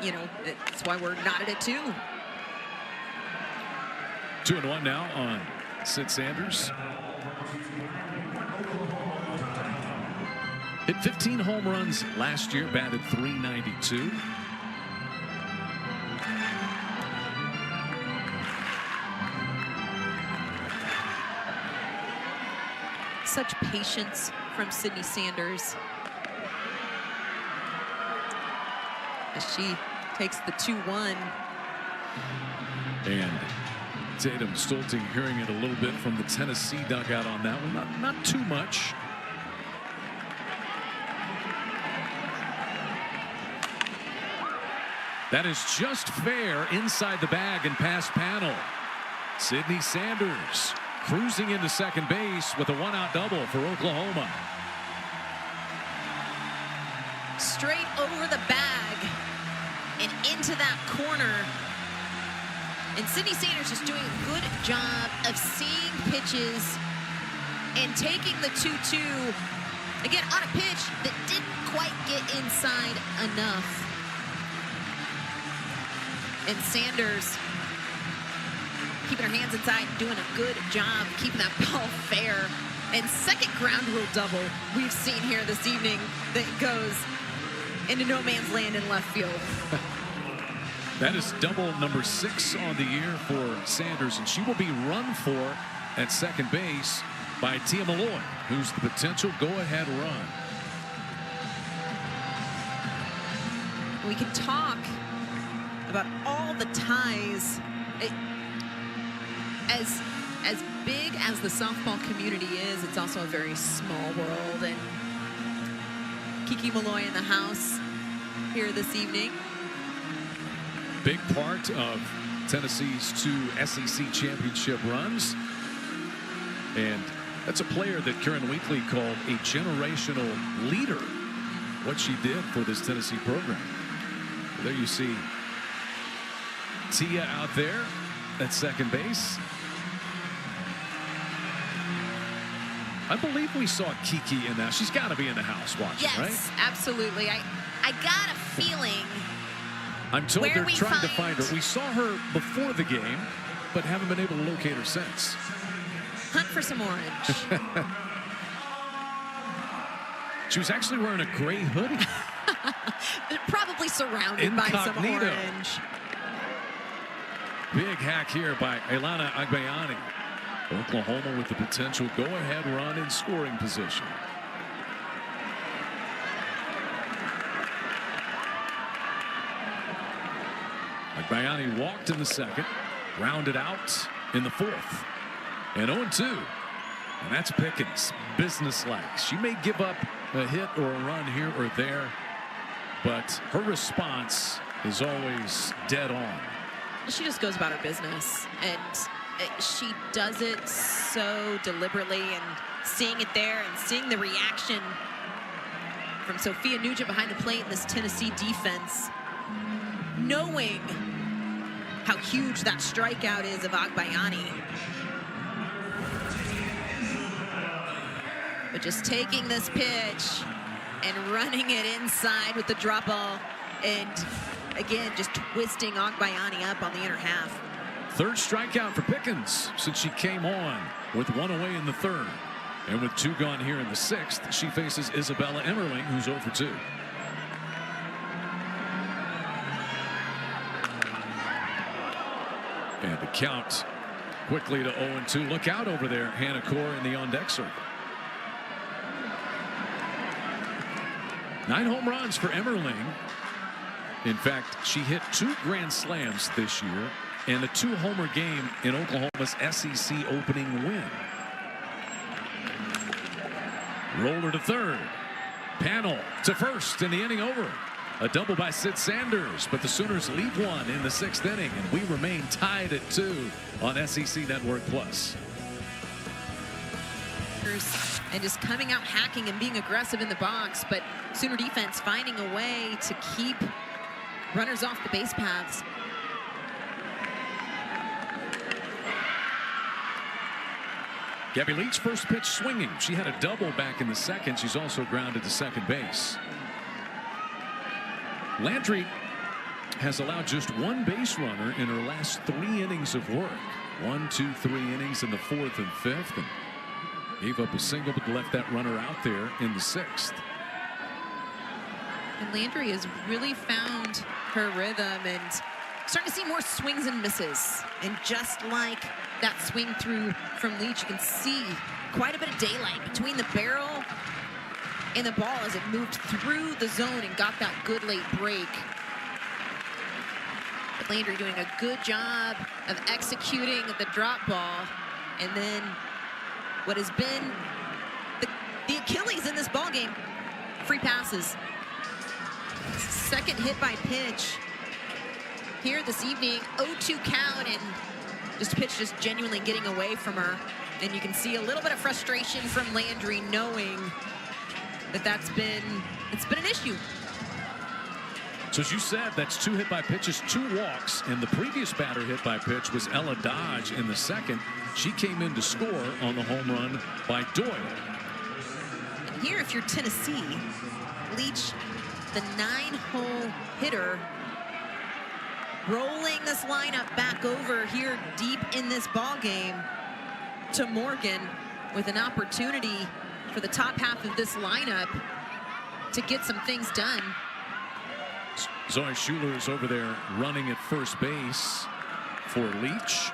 B: you know, that's why we're knotted at 2.
A: 2-1 now on Sid Sanders. Hit 15 home runs last year, batted .392.
B: Such patience from Sydney Sanders as she takes the 2-1.
A: And Tatum Stolting hearing it a little bit from the Tennessee dugout on that one. Not too much. That is just fair inside the bag and past panel. Sydney Sanders cruising into second base with a 1-out double for Oklahoma.
B: Straight over the bag and into that corner. And Sydney Sanders is doing a good job of seeing pitches and taking the 2-2. Again, on a pitch that didn't quite get inside enough. And Sanders keeping her hands inside, doing a good job keeping that ball fair. And second ground rule double we've seen here this evening that goes into no man's land in left field.
A: That is double number 6 on the year for Sanders, and she will be run for at second base by Tia Malloy, who's the potential go-ahead run.
B: We can talk about all the ties. As big as the softball community is, it's also a very small world. And Kiki Malloy in the house here this evening.
A: Big part of Tennessee's 2 SEC championship runs. And that's a player that Karen Weekly called a generational leader. What she did for this Tennessee program. There you see Tia out there at second base. I believe we saw Kiki in that. She's got to be in the house watching,
B: yes,
A: right?
B: Yes, absolutely. I got a feeling.
A: I'm told they're trying to find her.
B: find
A: We saw her before the game, but haven't been able to locate her since.
B: Hunt for some orange.
A: She was actually wearing a gray hoodie.
B: Probably surrounded by some orange.
A: Big hack here by Elana Agbayani. Oklahoma with the potential go-ahead run in scoring position. Agbayani walked in the second, rounded out in the fourth, and 0-2. And that's Pickens, businesslike. She may give up a hit or a run here or there, but her response is always dead on.
B: She just goes about her business, and she does it so deliberately, and seeing it there and seeing the reaction from Sophia Nugent behind the plate in this Tennessee defense, knowing how huge that strikeout is of Agbayani. But just taking this pitch and running it inside with the drop ball, and again, just twisting Agbayani up on the inner half.
A: Third strikeout for Pickens since she came on with one away in the third. And with two gone here in the sixth, she faces Isabella Emmerling, who's 0 for 2. And the count quickly to 0-2. Look out over there, Hannah Core in the on-deck circle. 9 home runs for Emmerling. In fact, she hit 2 grand slams this year and a 2-homer game in Oklahoma's SEC opening win. Roller to third. Panel to first in the inning over. A double by Sid Sanders, but the Sooners lead one in the 6th inning, and we remain tied at 2 on SEC Network Plus.
B: And just coming out hacking and being aggressive in the box, but Sooner defense finding a way to keep runners off the base paths.
A: Gabby Leach, first pitch swinging. She had a double back in the second. She's also grounded to second base. Landry has allowed just 1 base runner in her last 3 innings of work. 1, 2, 3 innings in the 4th and 5th, and gave up a single but left that runner out there in the 6th.
B: And Landry has really found her rhythm and starting to see more swings and misses. And just like that swing through from Leach, you can see quite a bit of daylight between the barrel and the ball as it moved through the zone and got that good late break. But Landry doing a good job of executing the drop ball, and then what has been the Achilles in this ball game, free passes. Second hit by pitch here this evening, 0-2 count, and just pitch just genuinely getting away from her. And you can see a little bit of frustration from Landry, knowing that it's been an issue.
A: So as you said, that's 2 hit by pitches, 2 walks, and the previous batter hit by pitch was Ella Dodge in the second. She came in to score on the home run by Doyle.
B: And here, if you're Tennessee, Leach, the 9-hole hitter, rolling this lineup back over here deep in this ball game to Morgan with an opportunity for the top half of this lineup to get some things done.
A: Zoe Schuler is over there running at first base for Leach.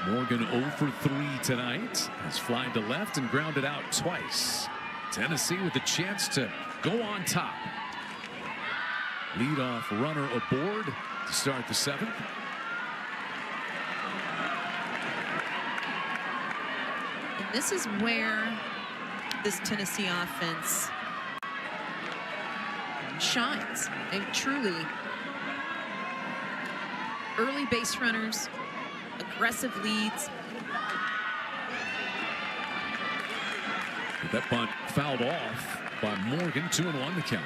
A: Morgan 0 for 3 tonight. Has flied to left and grounded out twice. Tennessee with a chance to go on top. Leadoff runner aboard to start the 7th.
B: And this is where this Tennessee offense shines. And truly, early base runners, aggressive leads.
A: That bunt fouled off by Morgan. 2-1 the count.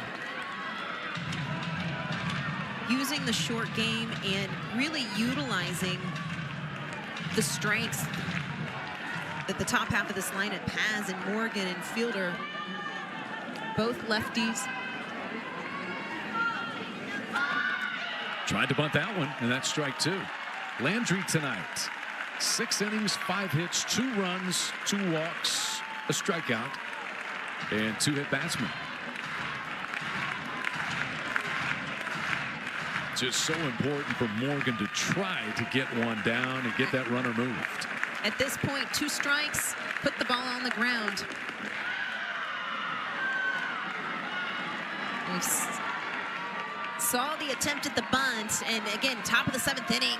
B: Using the short game and really utilizing the strengths that the top half of this lineup has in Morgan and Fielder, both lefties.
A: Tried to bunt that one, and that's strike 2. Landry tonight, 6 innings, 5 hits, 2 runs, 2 walks, a strikeout, and 2 hit batsmen. Just so important for Morgan to try to get one down and get that runner moved.
B: At this point, 2 strikes, put the ball on the ground. Saw the attempt at the bunt, and again, top of the 7th inning,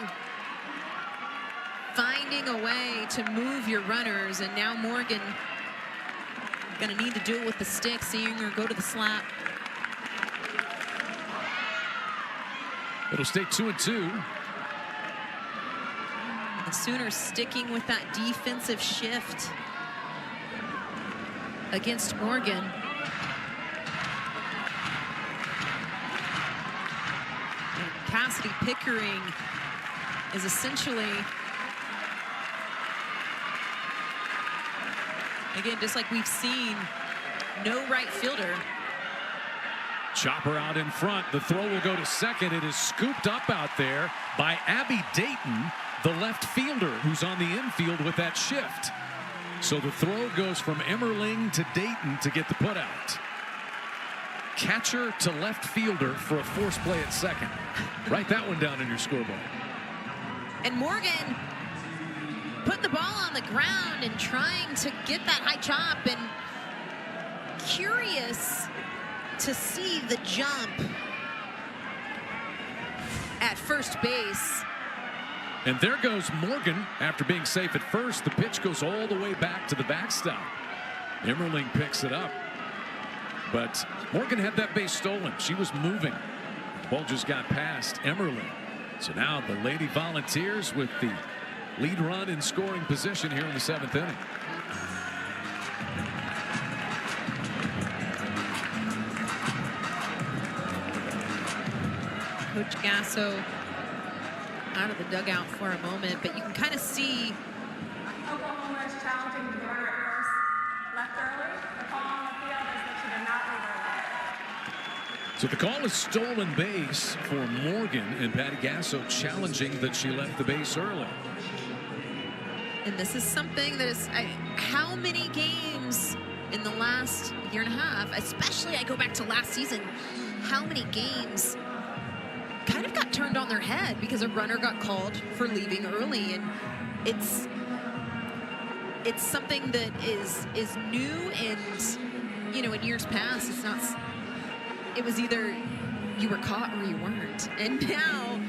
B: finding a way to move your runners, and now Morgan gonna need to do it with the stick, seeing her go to the slap.
A: It'll stay 2-2.
B: The Sooners sticking with that defensive shift against Morgan. And Cassidy Pickering is essentially, again, just like we've seen, no right fielder.
A: Chopper out in front. The throw will go to second. It is scooped up out there by Abby Dayton, the left fielder, who's on the infield with that shift. So the throw goes from Emmerling to Dayton to get the putout. Catcher to left fielder for a force play at second. Write that one down in your scoreboard.
B: And Morgan put the ball on the ground and trying to get that high chop, and curious to see the jump at first base.
A: And there goes Morgan after being safe at first. The pitch goes all the way back to the backstop. Emmerling picks it up. But Morgan had that base stolen. She was moving. The ball just got past Emmerling. So now the Lady Volunteers with the lead run in scoring position here in the 7th inning.
B: Coach Gasso out of the dugout for a moment, but you can kind of see
C: Oklahoma is challenging the runner at first. Left early. The call on the field is that she did not leave early.
A: So the call is stolen base for Morgan, and Patty Gasso challenging that she left the base early.
B: and this is something that is, how many games in the last year and a half, especially I go back to last season, how many games kind of got turned on their head because a runner got called for leaving early, and it's something that is new, and you know, in years past it's not, it was either you were caught or you weren't, and now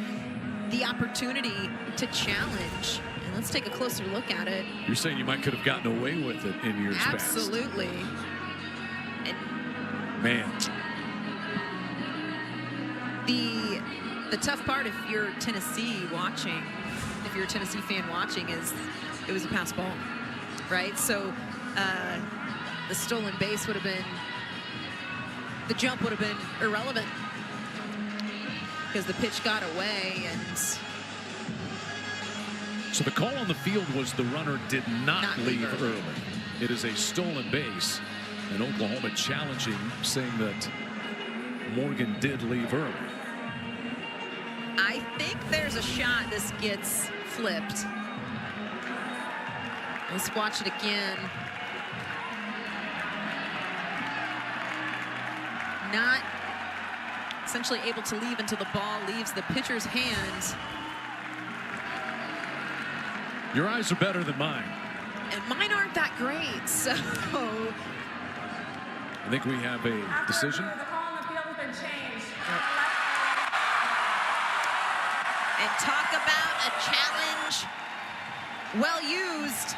B: the opportunity to challenge. And let's take a closer look at it.
A: You're saying you might could have gotten away with it in years past.
B: Absolutely. And
A: man,
B: the tough part, if you're Tennessee watching, if you're a Tennessee fan watching, is it was a pass ball, right? So the stolen base would have been, the jump would have been irrelevant because the pitch got away. And
A: so the call on the field was the runner did not leave early. It is a stolen base, and Oklahoma challenging, saying that Morgan did leave early.
B: I think there's a shot this gets flipped. Let's watch it again. Not essentially able to leave until the ball leaves the pitcher's hand.
A: Your eyes are better than mine.
B: And mine aren't that great, so.
A: I think we have a decision.
C: The call on the field has been changed.
B: And talk about a challenge well used.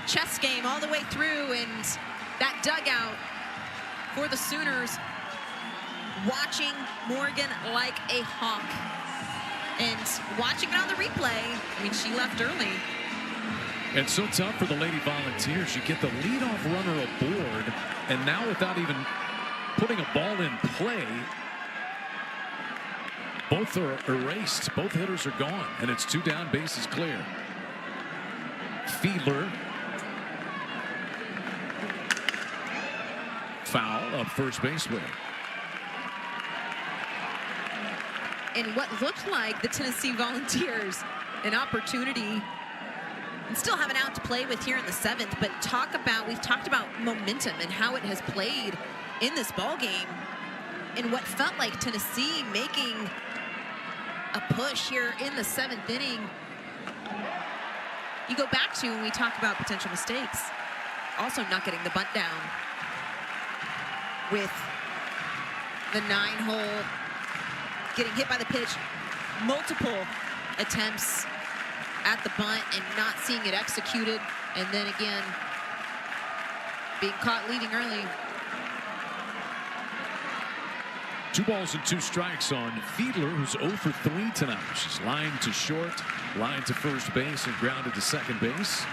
B: Chess game all the way through, and that dugout for the Sooners watching Morgan like a hawk. And watching it on the replay, I mean, she left early.
A: And so tough for the Lady Volunteers. You get the leadoff runner aboard, and now without even putting a ball in play, both are erased. Both hitters are gone, and it's 2 down, bases clear. Fiedler. Foul up first base way.
B: And what looked like the Tennessee Volunteers an opportunity, and still have an out to play with here in the 7th, but we've talked about momentum and how it has played in this ball game, and what felt like Tennessee making a push here in the 7th inning. You go back to when we talk about potential mistakes, also not getting the bunt down. with the 9-hole, getting hit by the pitch, multiple attempts at the bunt and not seeing it executed, and then again being caught leading early.
A: 2 balls and 2 strikes on Fiedler, who's 0 for 3 tonight. She's lined to short, lined to first base, and grounded to second base.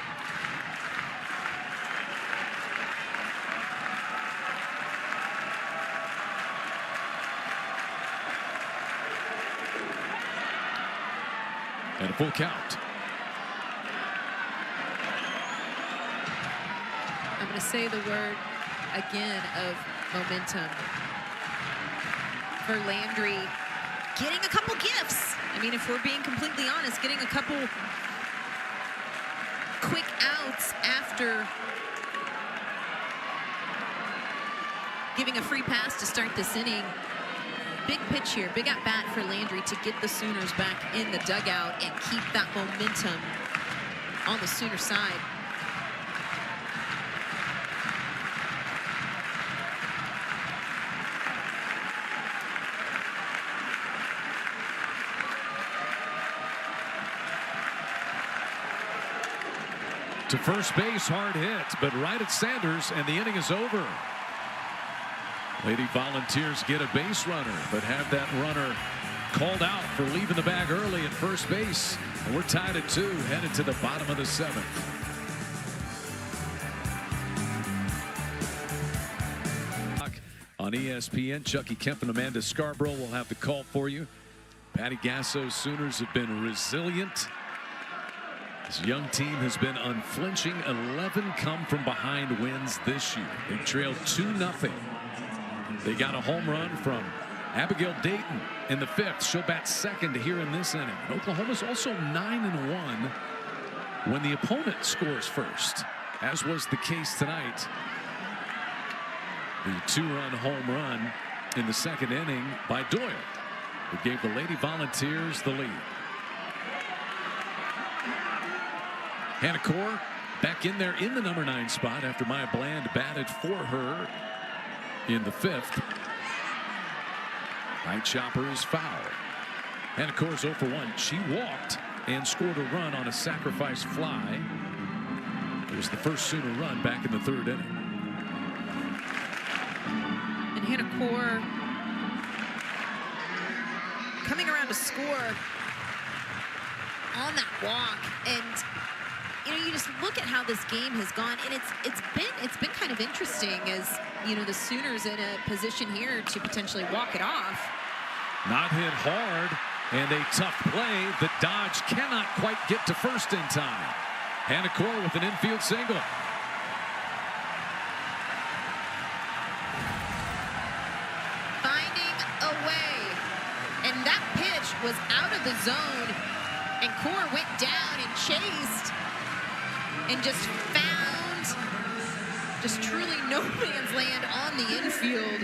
A: And a full count.
B: I'm going to say the word again of momentum. For Landry, getting a couple gifts. I mean, if we're being completely honest, getting a couple quick outs after giving a free pass to start this inning. Big pitch here, big at bat for Landry to get the Sooners back in the dugout and keep that momentum on the Sooner side.
A: To first base, hard hit, but right at Sanders, and the inning is over. Lady Volunteers get a base runner, but have that runner called out for leaving the bag early at first base. And we're tied at 2, headed to the bottom of the 7th. On ESPN, Chucky Kemp and Amanda Scarborough will have the call for you. Patty Gasso's Sooners have been resilient. This young team has been unflinching. 11 come from behind wins this year. They trailed 2-0. They got a home run from Abigail Dayton in the 5th. She'll bat second here in this inning. Oklahoma's also 9-1 when the opponent scores first, as was the case tonight. The 2-run home run in the 2nd inning by Doyle, who gave the Lady Volunteers the lead. Hannah Core back in there in the number 9 spot after Maya Bland batted for her in the 5th. Right chopper is foul. Hannah Core's 0 for 1. She walked and scored a run on a sacrifice fly. It was the first Sooner run back in the 3rd inning.
B: And Hannah Core coming around to score on that walk, and you know, you just look at how this game has gone, and it's been kind of interesting, as you know, the Sooners in a position here to potentially walk it off.
A: Not hit hard, and a tough play. The Dodge cannot quite get to first in time. Hannah Core with an infield single.
B: Finding a way, and that pitch was out of the zone, and Core went down and chased and just found just truly no man's land on the infield.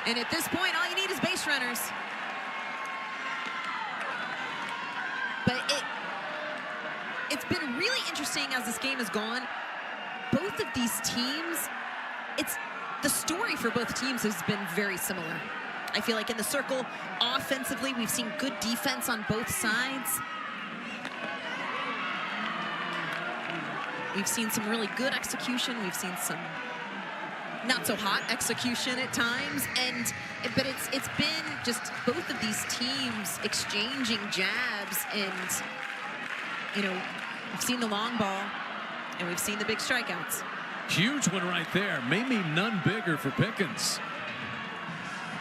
B: And at this point, all you need is base runners. But it's been really interesting as this game has gone. Both of these teams, the story for both teams has been very similar. I feel like in the circle, offensively, we've seen good defense on both sides. We've seen some really good execution. We've seen some not so hot execution at times, but it's been just both of these teams exchanging jabs, and you know, we've seen the long ball and we've seen the big strikeouts.
A: Huge one right there. Maybe none bigger for Pickens,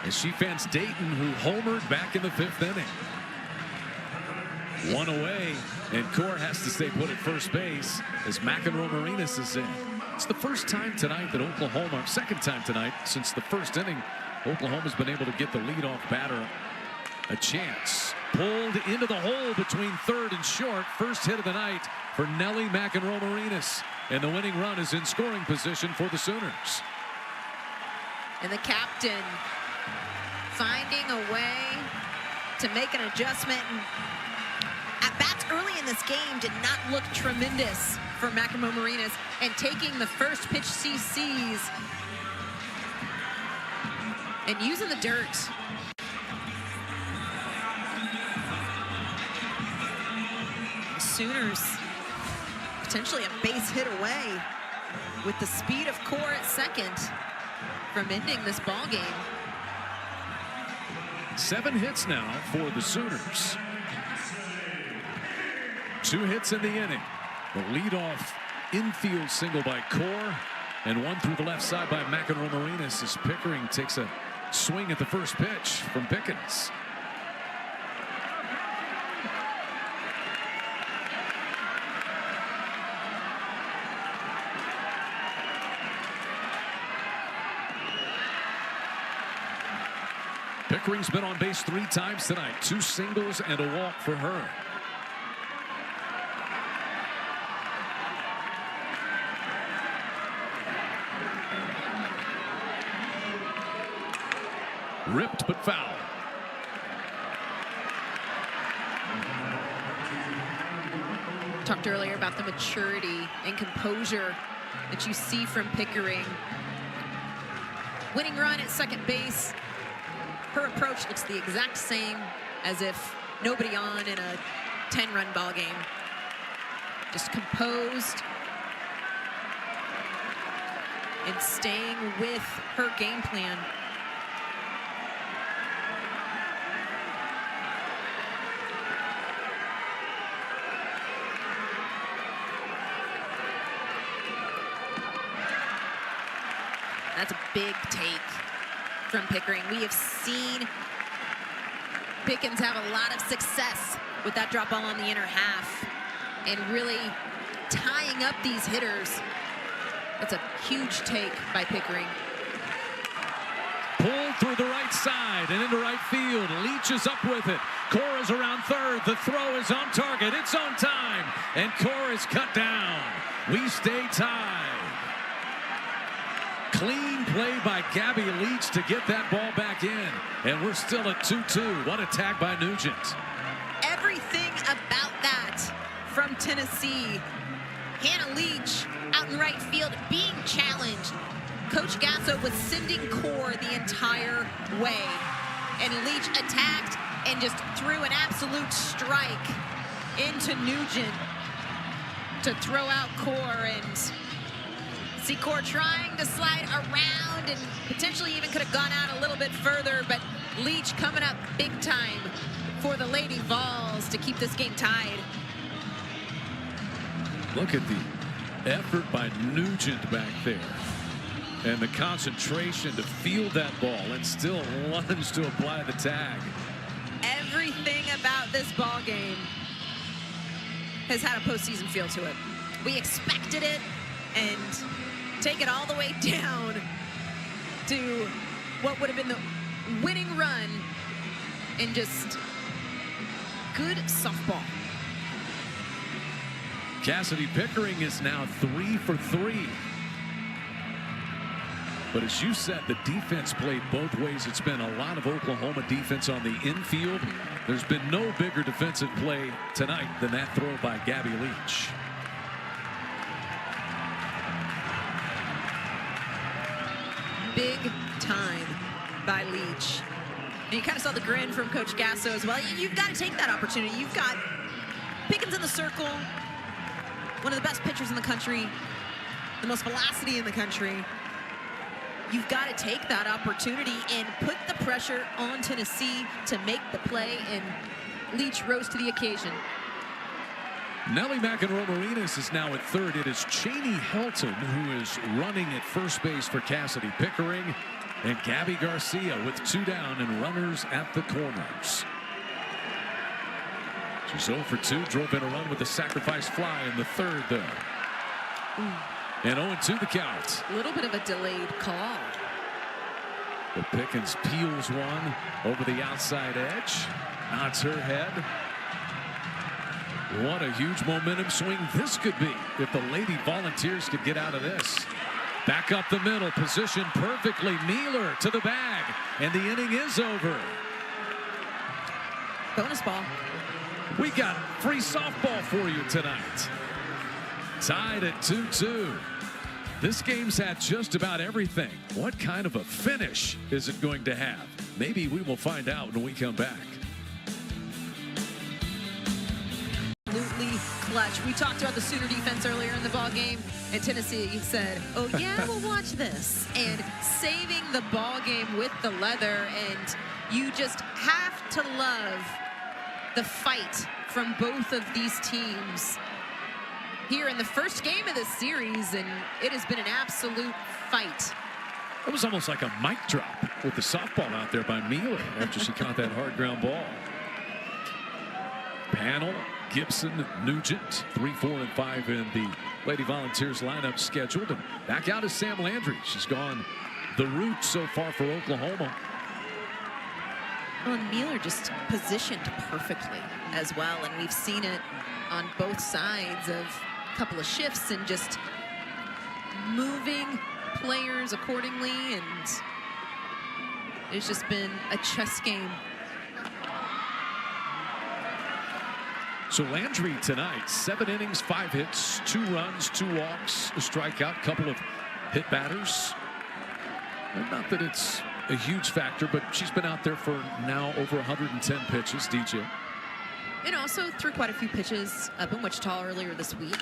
A: as she fans Dayton, who homered back in the 5th inning. One away, and Core has to stay put at first base as McEnroe Marinas is in. It's the first time tonight that Oklahoma, second time tonight since the 1st inning, Oklahoma's been able to get the leadoff batter a chance. Pulled into the hole between 3rd and short. First hit of the night for Nellie McEnroe Marinas, and the winning run is in scoring position for the Sooners.
B: And the captain finding a way to make an adjustment. And at-bats early in this game did not look tremendous for McEnroe Marinas, and taking the first pitch CCs and using the dirt. Sooners potentially a base hit away with the speed of Core at second from ending this ball game.
A: 7 hits now for the Sooners. 2 hits in the inning. The leadoff infield single by Core, and 1 through the left side by McEnroe Marinas as Pickering takes a swing at the first pitch from Pickens. Pickering's been on base 3 times tonight. 2 singles and a walk for her. Ripped but foul.
B: Talked earlier about the maturity and composure that you see from Pickering. Winning run at second base. Her approach looks the exact same as if nobody on in a 10-run ball game. Just composed and staying with her game plan. That's a big take from Pickering. We have seen Pickens have a lot of success with that drop ball on the inner half and really tying up these hitters. That's a huge take by Pickering.
A: Pulled through the right side and into right field. Leach is up with it. Core is around third. The throw is on target. It's on time. And Core is cut down. We stay tied. Clean play by Gabby Leach to get that ball back in. And we're still at 2-2. What a tag by Nugent.
B: Everything about that from Tennessee. Hannah Leach out in right field being challenged. Coach Gasso was sending Core the entire way. And Leach attacked and just threw an absolute strike into Nugent to throw out Core, and see Core trying to slide around and potentially even could have gone out a little bit further, but Leach coming up big time for the Lady Vols to keep this game tied.
A: Look at the effort by Nugent back there. And the concentration to field that ball and still lunge to apply the tag.
B: Everything about this ball game has had a postseason feel to it. We expected it, and take it all the way down to what would have been the winning run and just good softball.
A: Cassidy Pickering is now 3 for 3. But as you said, the defense played both ways. It's been a lot of Oklahoma defense on the infield. There's been no bigger defensive play tonight than that throw by Gabby Leach.
B: Big time by Leach. And you kind of saw the grin from Coach Gasso as well. You've got to take that opportunity. You've got Pickens in the circle, one of the best pitchers in the country, the most velocity in the country. You've got to take that opportunity and put the pressure on Tennessee to make the play, and Leach rose to the occasion.
A: Nellie McEnroe Marinas is now at third. It is Cheney Helton who is running at first base for Cassidy Pickering, and Gabby Garcia with 2 down and runners at the corners. She's 0 for 2, drove in a run with a sacrifice fly in the third there. And 0-2 the count.
B: A little bit of a delayed call.
A: But Pickens peels one over the outside edge, nods her head. What a huge momentum swing this could be if the Lady Volunteers could get out of this. Back up the middle, positioned perfectly. Nealer to the bag, and the inning is over.
B: Bonus ball.
A: We got free softball for you tonight. Tied at 2-2. This game's had just about everything. What kind of a finish is it going to have? Maybe we will find out when we come back.
B: Absolutely clutch. We talked about the Sooner defense earlier in the ball game, and Tennessee said, oh yeah, we'll watch this. And saving the ball game with the leather, and you just have to love the fight from both of these teams here in the first game of this series, and it has been an absolute fight.
A: It was almost like a mic drop with the softball out there by Mueller after she caught that hard ground ball. Panel, Gibson, Nugent, 3, 4, and 5 in the Lady Volunteers lineup scheduled. And back out is Sam Landry. She's gone the route so far for Oklahoma.
B: Well, and Mueller just positioned perfectly as well, and we've seen it on both sides of a couple of shifts and just moving players accordingly, and it's just been a chess game.
A: So Landry tonight, 7 innings, 5 hits, 2 runs, 2 walks, a strikeout, couple of hit batters. And not that it's a huge factor, but she's been out there for now over 110 pitches, DJ.
B: And also threw quite a few pitches up in Wichita earlier this week.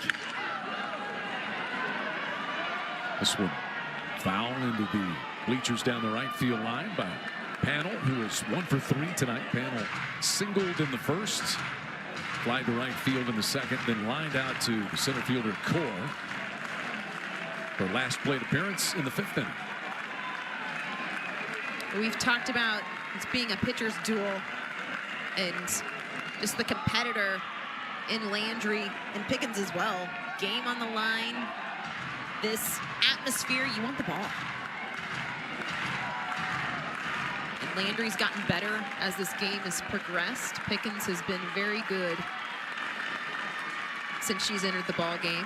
A: This one foul into the bleachers down the right field line by Panel, who is 1 for 3 tonight. Panel singled in the first, flied to right field in the second, then lined out to the center fielder Core. Her last plate appearance in the 5th inning.
B: We've talked about it being a pitcher's duel, and just the competitor in Landry and Pickens as well. Game on the line. This atmosphere, you want the ball. And Landry's gotten better as this game has progressed. Pickens has been very good since she's entered the ball game.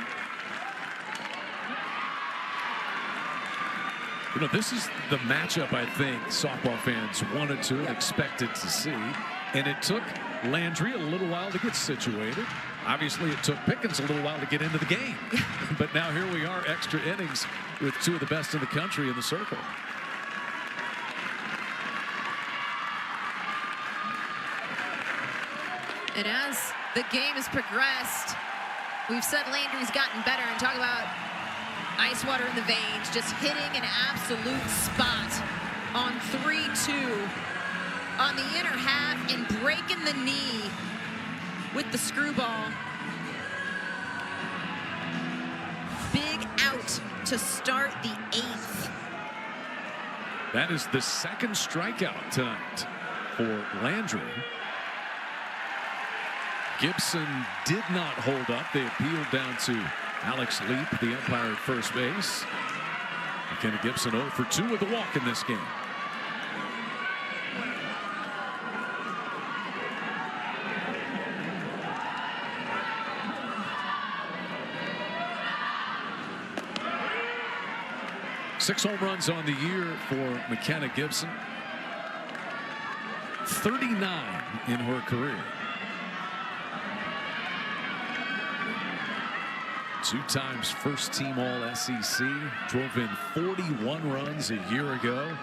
A: You know, this is the matchup I think softball fans wanted to and expected to see. And it took Landry a little while to get situated. Obviously, it took Pickens a little while to get into the game. But now here we are, extra innings with 2 of the best in the country in the circle.
B: And as the game has progressed, we've said Landry's gotten better, and talk about ice water in the veins, just hitting an absolute spot on 3-2 on the inner half and breaking the knee with the screwball. Big out to start the 8th.
A: That is the 2nd strikeout tonight for Landry. Gibson did not hold up. They appealed down to Alex Leap, the umpire at first base. McKenna Gibson 0 for 2 with a walk in this game. Six home runs on the year for McKenna Gibson. 39 in her career. 2 times first team all SEC. Drove in 41 runs a year ago.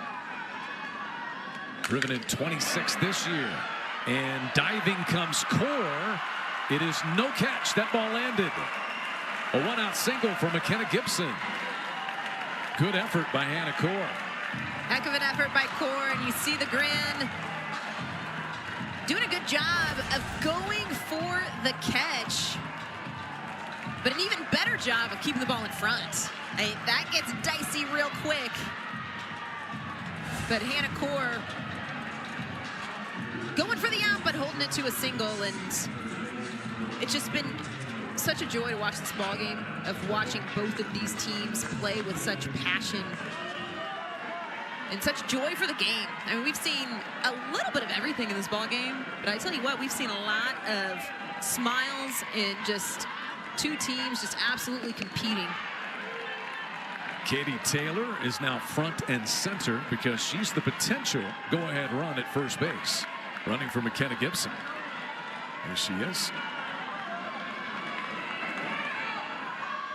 A: Driven in 26 this year. And diving comes Core. It is no catch. That ball landed. A 1-out single for McKenna Gibson. Good effort by Hannah Core.
B: Heck of an effort by Core, and you see the grin. Doing a good job of going for the catch, but an even better job of keeping the ball in front. That gets dicey real quick. But Hannah Core going for the out, but holding it to a single, and it's just been such a joy to watch this ball game, of watching both of these teams play with such passion and such joy for the game. I mean, we've seen a little bit of everything in this ball game, but I tell you what, we've seen a lot of smiles and just 2 teams just absolutely competing.
A: Katie Taylor is now front and center because she's the potential go-ahead run at first base, running for McKenna Gibson. There she is.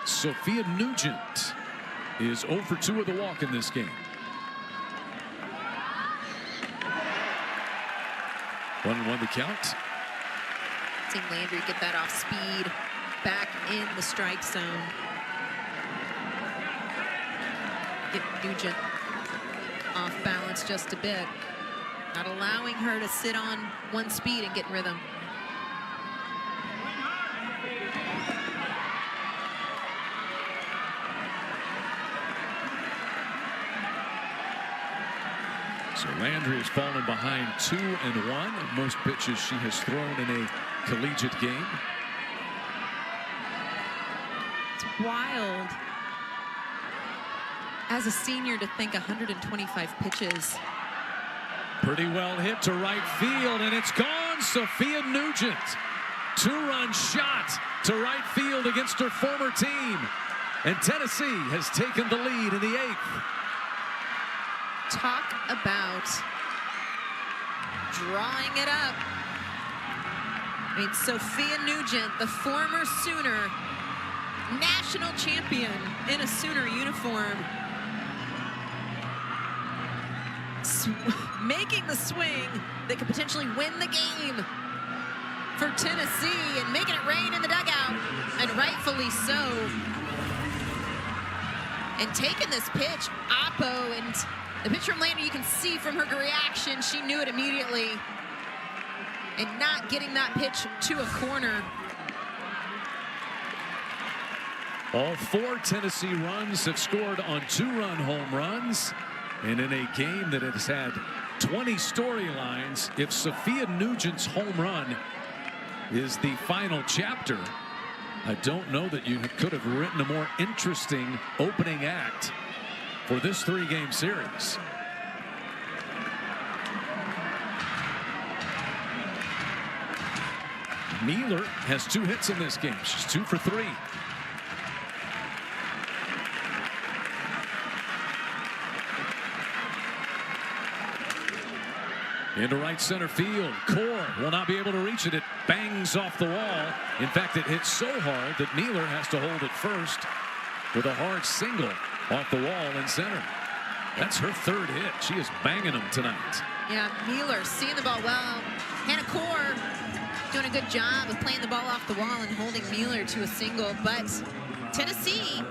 A: Sophia Nugent is 0 for 2 with a walk in this game. 1-1 the count.
B: Seeing Landry get that off speed back in the strike zone. Get Nugent off balance just a bit. Not allowing her to sit on one speed and get in rhythm.
A: So Landry has fallen behind 2-1. Most pitches she has thrown in a collegiate game.
B: It's wild as a senior to think 125 pitches.
A: Pretty well hit to right field, and it's gone. Sophia Nugent. 2-run shot to right field against her former team. And Tennessee has taken the lead in the 8th.
B: Talk about drawing it up. I mean, Sophia Nugent, the former Sooner, national champion in a Sooner uniform, making the swing that could potentially win the game for Tennessee and making it rain in the dugout, and rightfully so. And taking this pitch, Oppo, and the pitcher from Landry, you can see from her reaction, she knew it immediately. And not getting that pitch to a corner.
A: All 4 Tennessee runs have scored on 2-run home runs. And in a game that has had 20 storylines, if Sophia Nugent's home run is the final chapter, I don't know that you could have written a more interesting opening act for this 3-game series. Mealer has 2 hits in this game. She's 2 for 3. Into right center field. Core will not be able to reach it. It bangs off the wall. In fact, it hits so hard that Mealer has to hold it first with a hard single off the wall in center. That's her 3rd hit. She is banging them tonight.
B: Yeah, Mealer seeing the ball well. Hannah Core doing a good job of playing the ball off the wall and holding Mealer to a single. But Tennessee,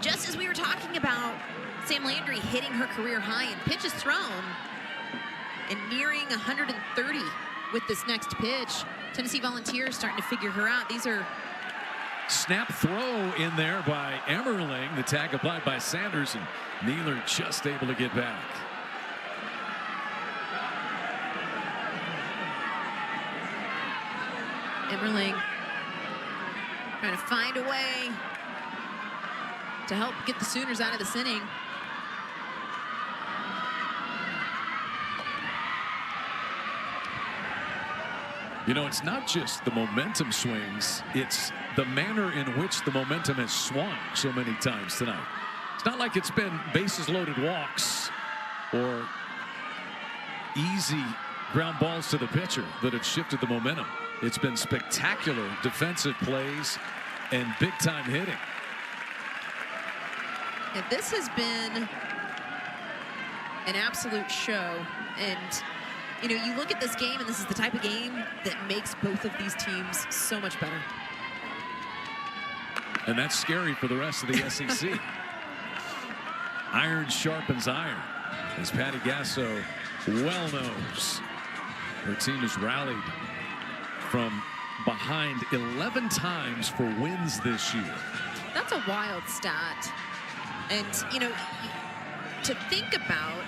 B: just as we were talking about Sam Landry hitting her career high in pitches thrown, and nearing 130 with this next pitch. Tennessee Volunteers starting to figure her out. These are
A: snap throw in there by Emmerling. The tag applied by Sanders, and Mealer just able to get back.
B: Emmerling trying to find a way to help get the Sooners out of this inning.
A: You know, it's not just the momentum swings, it's the manner in which the momentum has swung so many times tonight. It's not like it's been bases loaded walks or easy ground balls to the pitcher that have shifted the momentum. It's been spectacular defensive plays and big time hitting.
B: Yeah, this has been an absolute show. And you know, you look at this game, and this is the type of game that makes both of these teams so much better.
A: And that's scary for the rest of the SEC. Iron sharpens iron, as Patty Gasso well knows. Her team has rallied from behind 11 times for wins this year.
B: That's a wild stat. And, you know, to think about,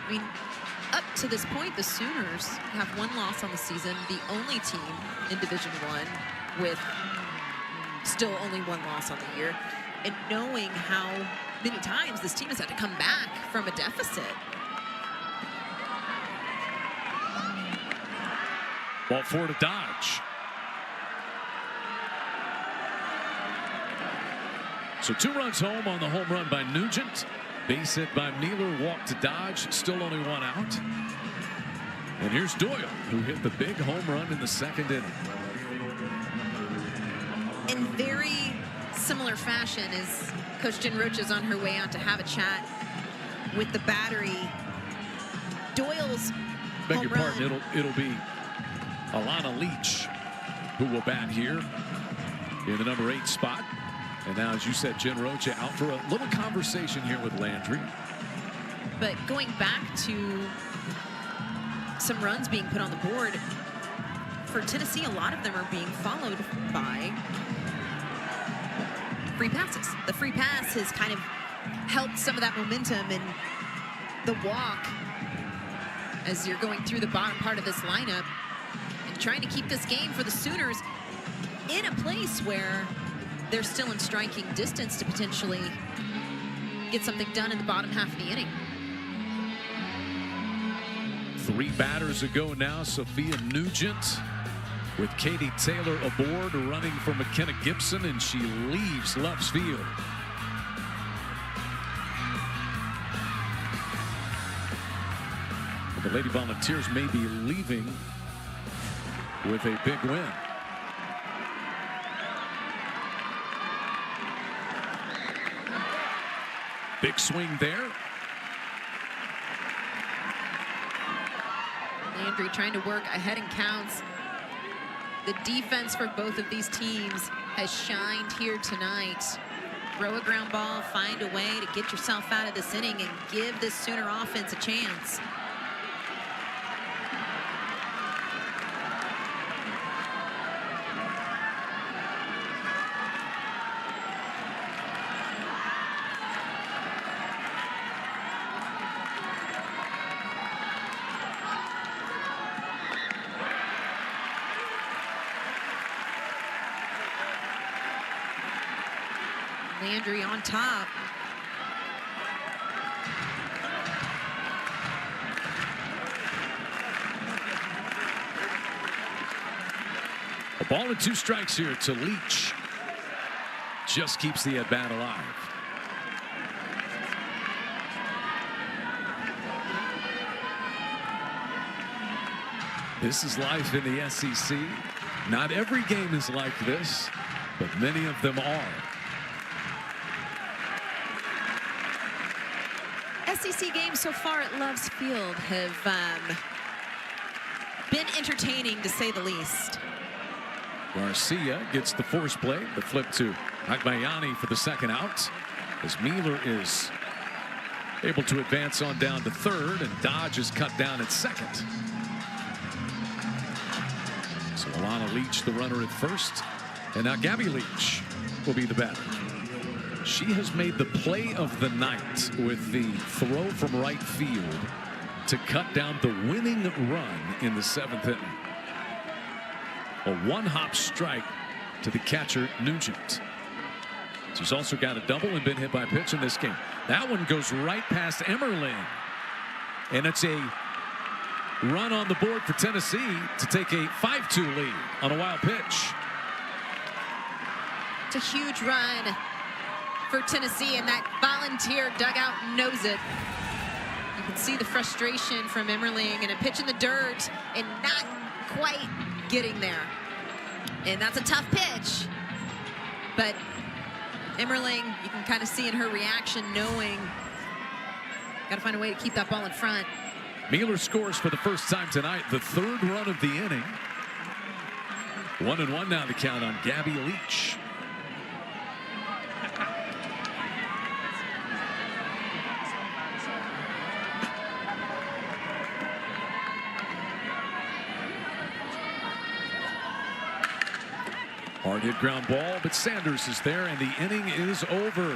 B: I mean, up to this point, the Sooners have 1 loss on the season, the only team in Division I with still only 1 loss on the year. And knowing how many times this team has had to come back from a deficit.
A: Ball 4 to Dodge. So 2 runs home on the home run by Nugent. Base hit by Mealer, walk to Dodge, still only 1 out. And here's Doyle, who hit the big home run in the 2nd inning.
B: And very similar fashion as Coach Jen Roach is on her way out to have a chat with the battery. Doyle's
A: Beg
B: home
A: your pardon,
B: run.
A: it'll be Alana Leach who will bat here in the number 8 spot. And now, as you said, Jen Roach out for a little conversation here with Landry.
B: But going back to some runs being put on the board, for Tennessee, a lot of them are being followed by free passes. The free pass has kind of helped some of that momentum and the walk as you're going through the bottom part of this lineup and trying to keep this game for the Sooners in a place where they're still in striking distance to potentially get something done in the bottom half of the inning.
A: 3 batters ago now. Sophia Nugent with Katie Taylor aboard, running for McKenna Gibson, and she leaves left field. The Lady Volunteers may be leaving with a big win. Big swing there.
B: Landry trying to work ahead in counts. The defense for both of these teams has shined here tonight. Throw a ground ball, find a way to get yourself out of this inning and give this Sooner offense a chance. Landry on top.
A: A ball and 2 strikes here to Leach. Just keeps the at-bat alive. This is life in the SEC. Not every game is like this, but many of them are.
B: SEC games so far at Love's Field have been entertaining, to say the least.
A: Garcia gets the force play. The flip to Agbayani for the second out, as Mealer is able to advance on down to third, and Dodge is cut down at second. So Alana Leach, the runner at first, and now Gabby Leach will be the batter. She has made the play of the night with the throw from right field to cut down the winning run in the 7th inning. A one-hop strike to the catcher, Nugent. She's also got a double and been hit by a pitch in this game. That one goes right past Emmerling. And it's a run on the board for Tennessee to take a 5-2 lead on a wild pitch.
B: It's a huge run for Tennessee, and that Volunteer dugout knows it. You can see the frustration from Emmerling, and a pitch in the dirt and not quite getting there. And that's a tough pitch. But Emmerling, you can kind of see in her reaction, knowing got to find a way to keep that ball in front.
A: Mealer scores for the first time tonight, the 3rd run of the inning. 1-1 now the count on Gabby Leach. Hard hit ground ball, but Sanders is there, and the inning is over.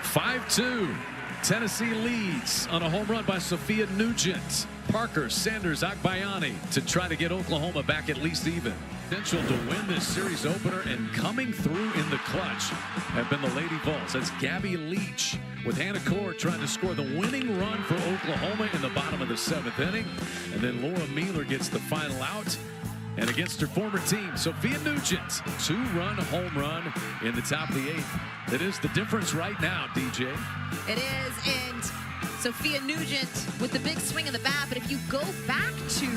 A: 5-2. Tennessee leads on a home run by Sophia Nugent. Parker, Sanders, Agbayani to try to get Oklahoma back at least even. Potential to win this series opener, and coming through in the clutch have been the Lady Vols. That's Gabby Leach with Hannah Core trying to score the winning run for Oklahoma in the bottom of the 7th inning. And then Laura Mealer gets the final out. And against her former team, Sophia Nugent, 2-run home run in the top of the 8th. That is the difference right now, DJ.
B: It is, and Sophia Nugent with the big swing of the bat. But if you go back to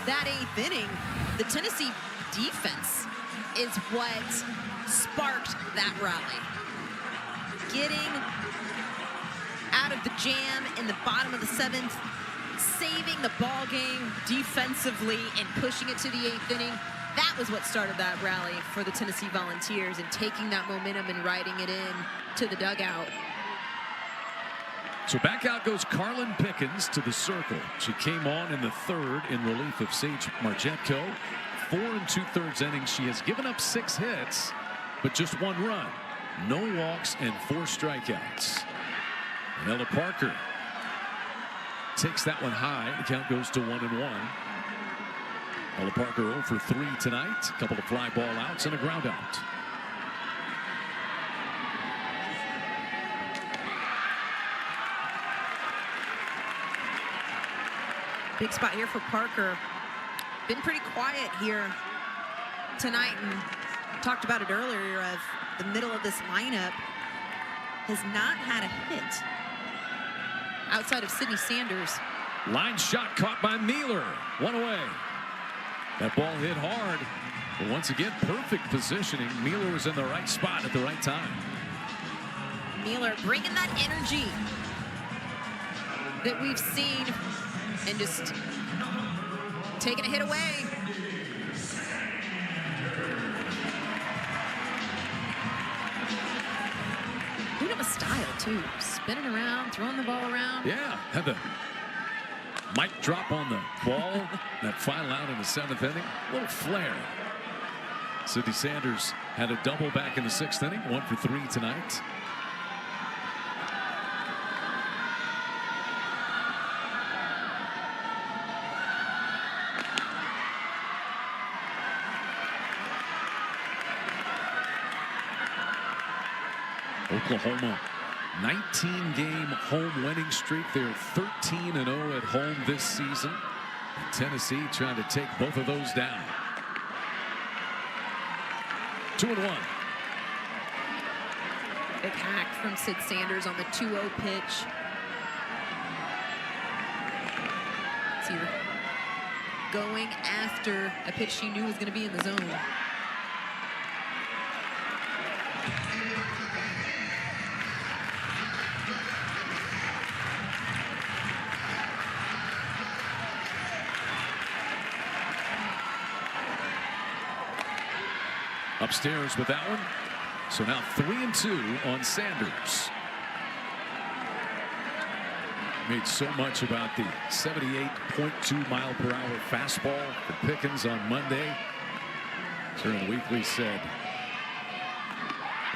B: that 8th inning, the Tennessee defense is what sparked that rally. Getting out of the jam in the bottom of the 7th, saving the ball game defensively and pushing it to the 8th inning. That was what started that rally for the Tennessee Volunteers, and taking that momentum and riding it in to the dugout.
A: So back out goes Carlin Pickens to the circle. She came on in the 3rd in relief of Sage Marchetko. 4 2/3 innings. She has given up 6 hits, but just 1 run. No walks and 4 strikeouts. And Ella Parker takes that one high. The count goes to 1-1. Ella Parker 0 for 3 tonight. A couple of fly ball outs and a ground out.
B: Big spot here for Parker. Been pretty quiet here tonight, and talked about it earlier of the middle of this lineup has not had a hit outside of Sydney Sanders.
A: Line shot caught by Mueller. 1 away. That ball hit hard. But once again, perfect positioning. Mueller was in the right spot at the right time.
B: Mueller bringing that energy that we've seen and just taking a hit away. Doing it with style, too. Spinning around, throwing the ball around.
A: Yeah, had the mic drop on the ball. That final out in the 7th inning. A little flair. Sydney Sanders had a double back in the 6th inning. 1 for 3 tonight. Oklahoma, 19-game home winning streak. They're 13-0 at home this season. And Tennessee trying to take both of those down. 2-1.
B: Big hack from Sid Sanders on the 2-0 pitch. See her going after a pitch she knew was going to be in the zone.
A: Upstairs with that one. So now 3-2 on Sanders. Made so much about the 78.2 mile per hour fastball for Pickens on Monday. Sharon Weekly said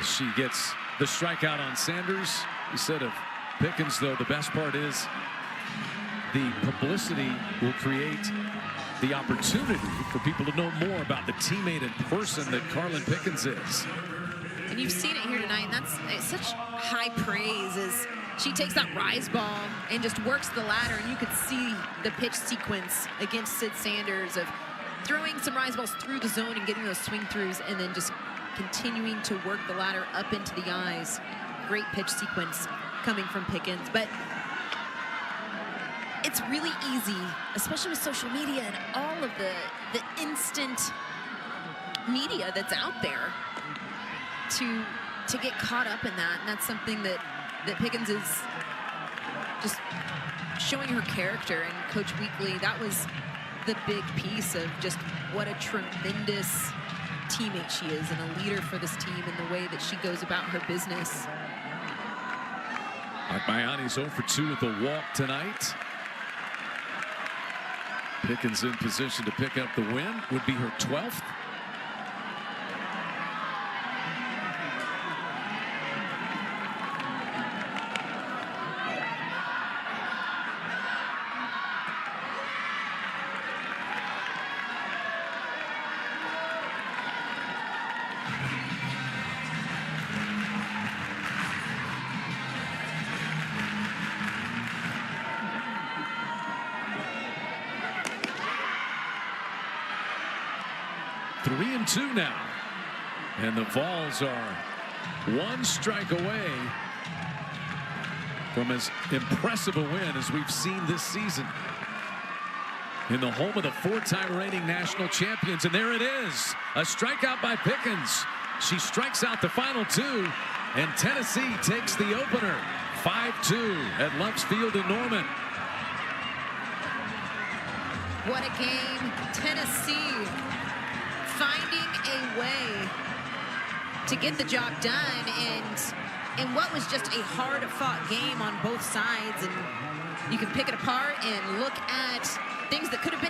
A: she gets the strikeout on Sanders. He said of Pickens, though, the best part is the publicity will create the opportunity for people to know more about the teammate and person that Carlin Pickens is.
B: And you've seen it here tonight, and that's such high praise as she takes that rise ball and just works the ladder, and you could see the pitch sequence against Sid Sanders of throwing some rise balls through the zone and getting those swing throughs, and then just continuing to work the ladder up into the eyes. Great pitch sequence coming from Pickens. But it's really easy, especially with social media and all of the instant media that's out there, to get caught up in that. And that's something that Pickens is just showing her character. And Coach Weekly, that was the big piece of just what a tremendous teammate she is and a leader for this team in the way that she goes about her business.
A: Agbayani's 0 for 2 with a walk tonight. Pickens in position to pick up the win. Would be her 12th. Three and 2 now, and the Vols are 1 strike away from as impressive a win as we've seen this season. in the home of the 4-time reigning national champions. And there it is, a strikeout by Pickens. She strikes out the final 2, and Tennessee takes the opener 5-2 at Lux Field in Norman.
B: What a game. Tennessee finding a way to get the job done, and in what was just a hard-fought game on both sides. And you can pick it apart and look at things that could have been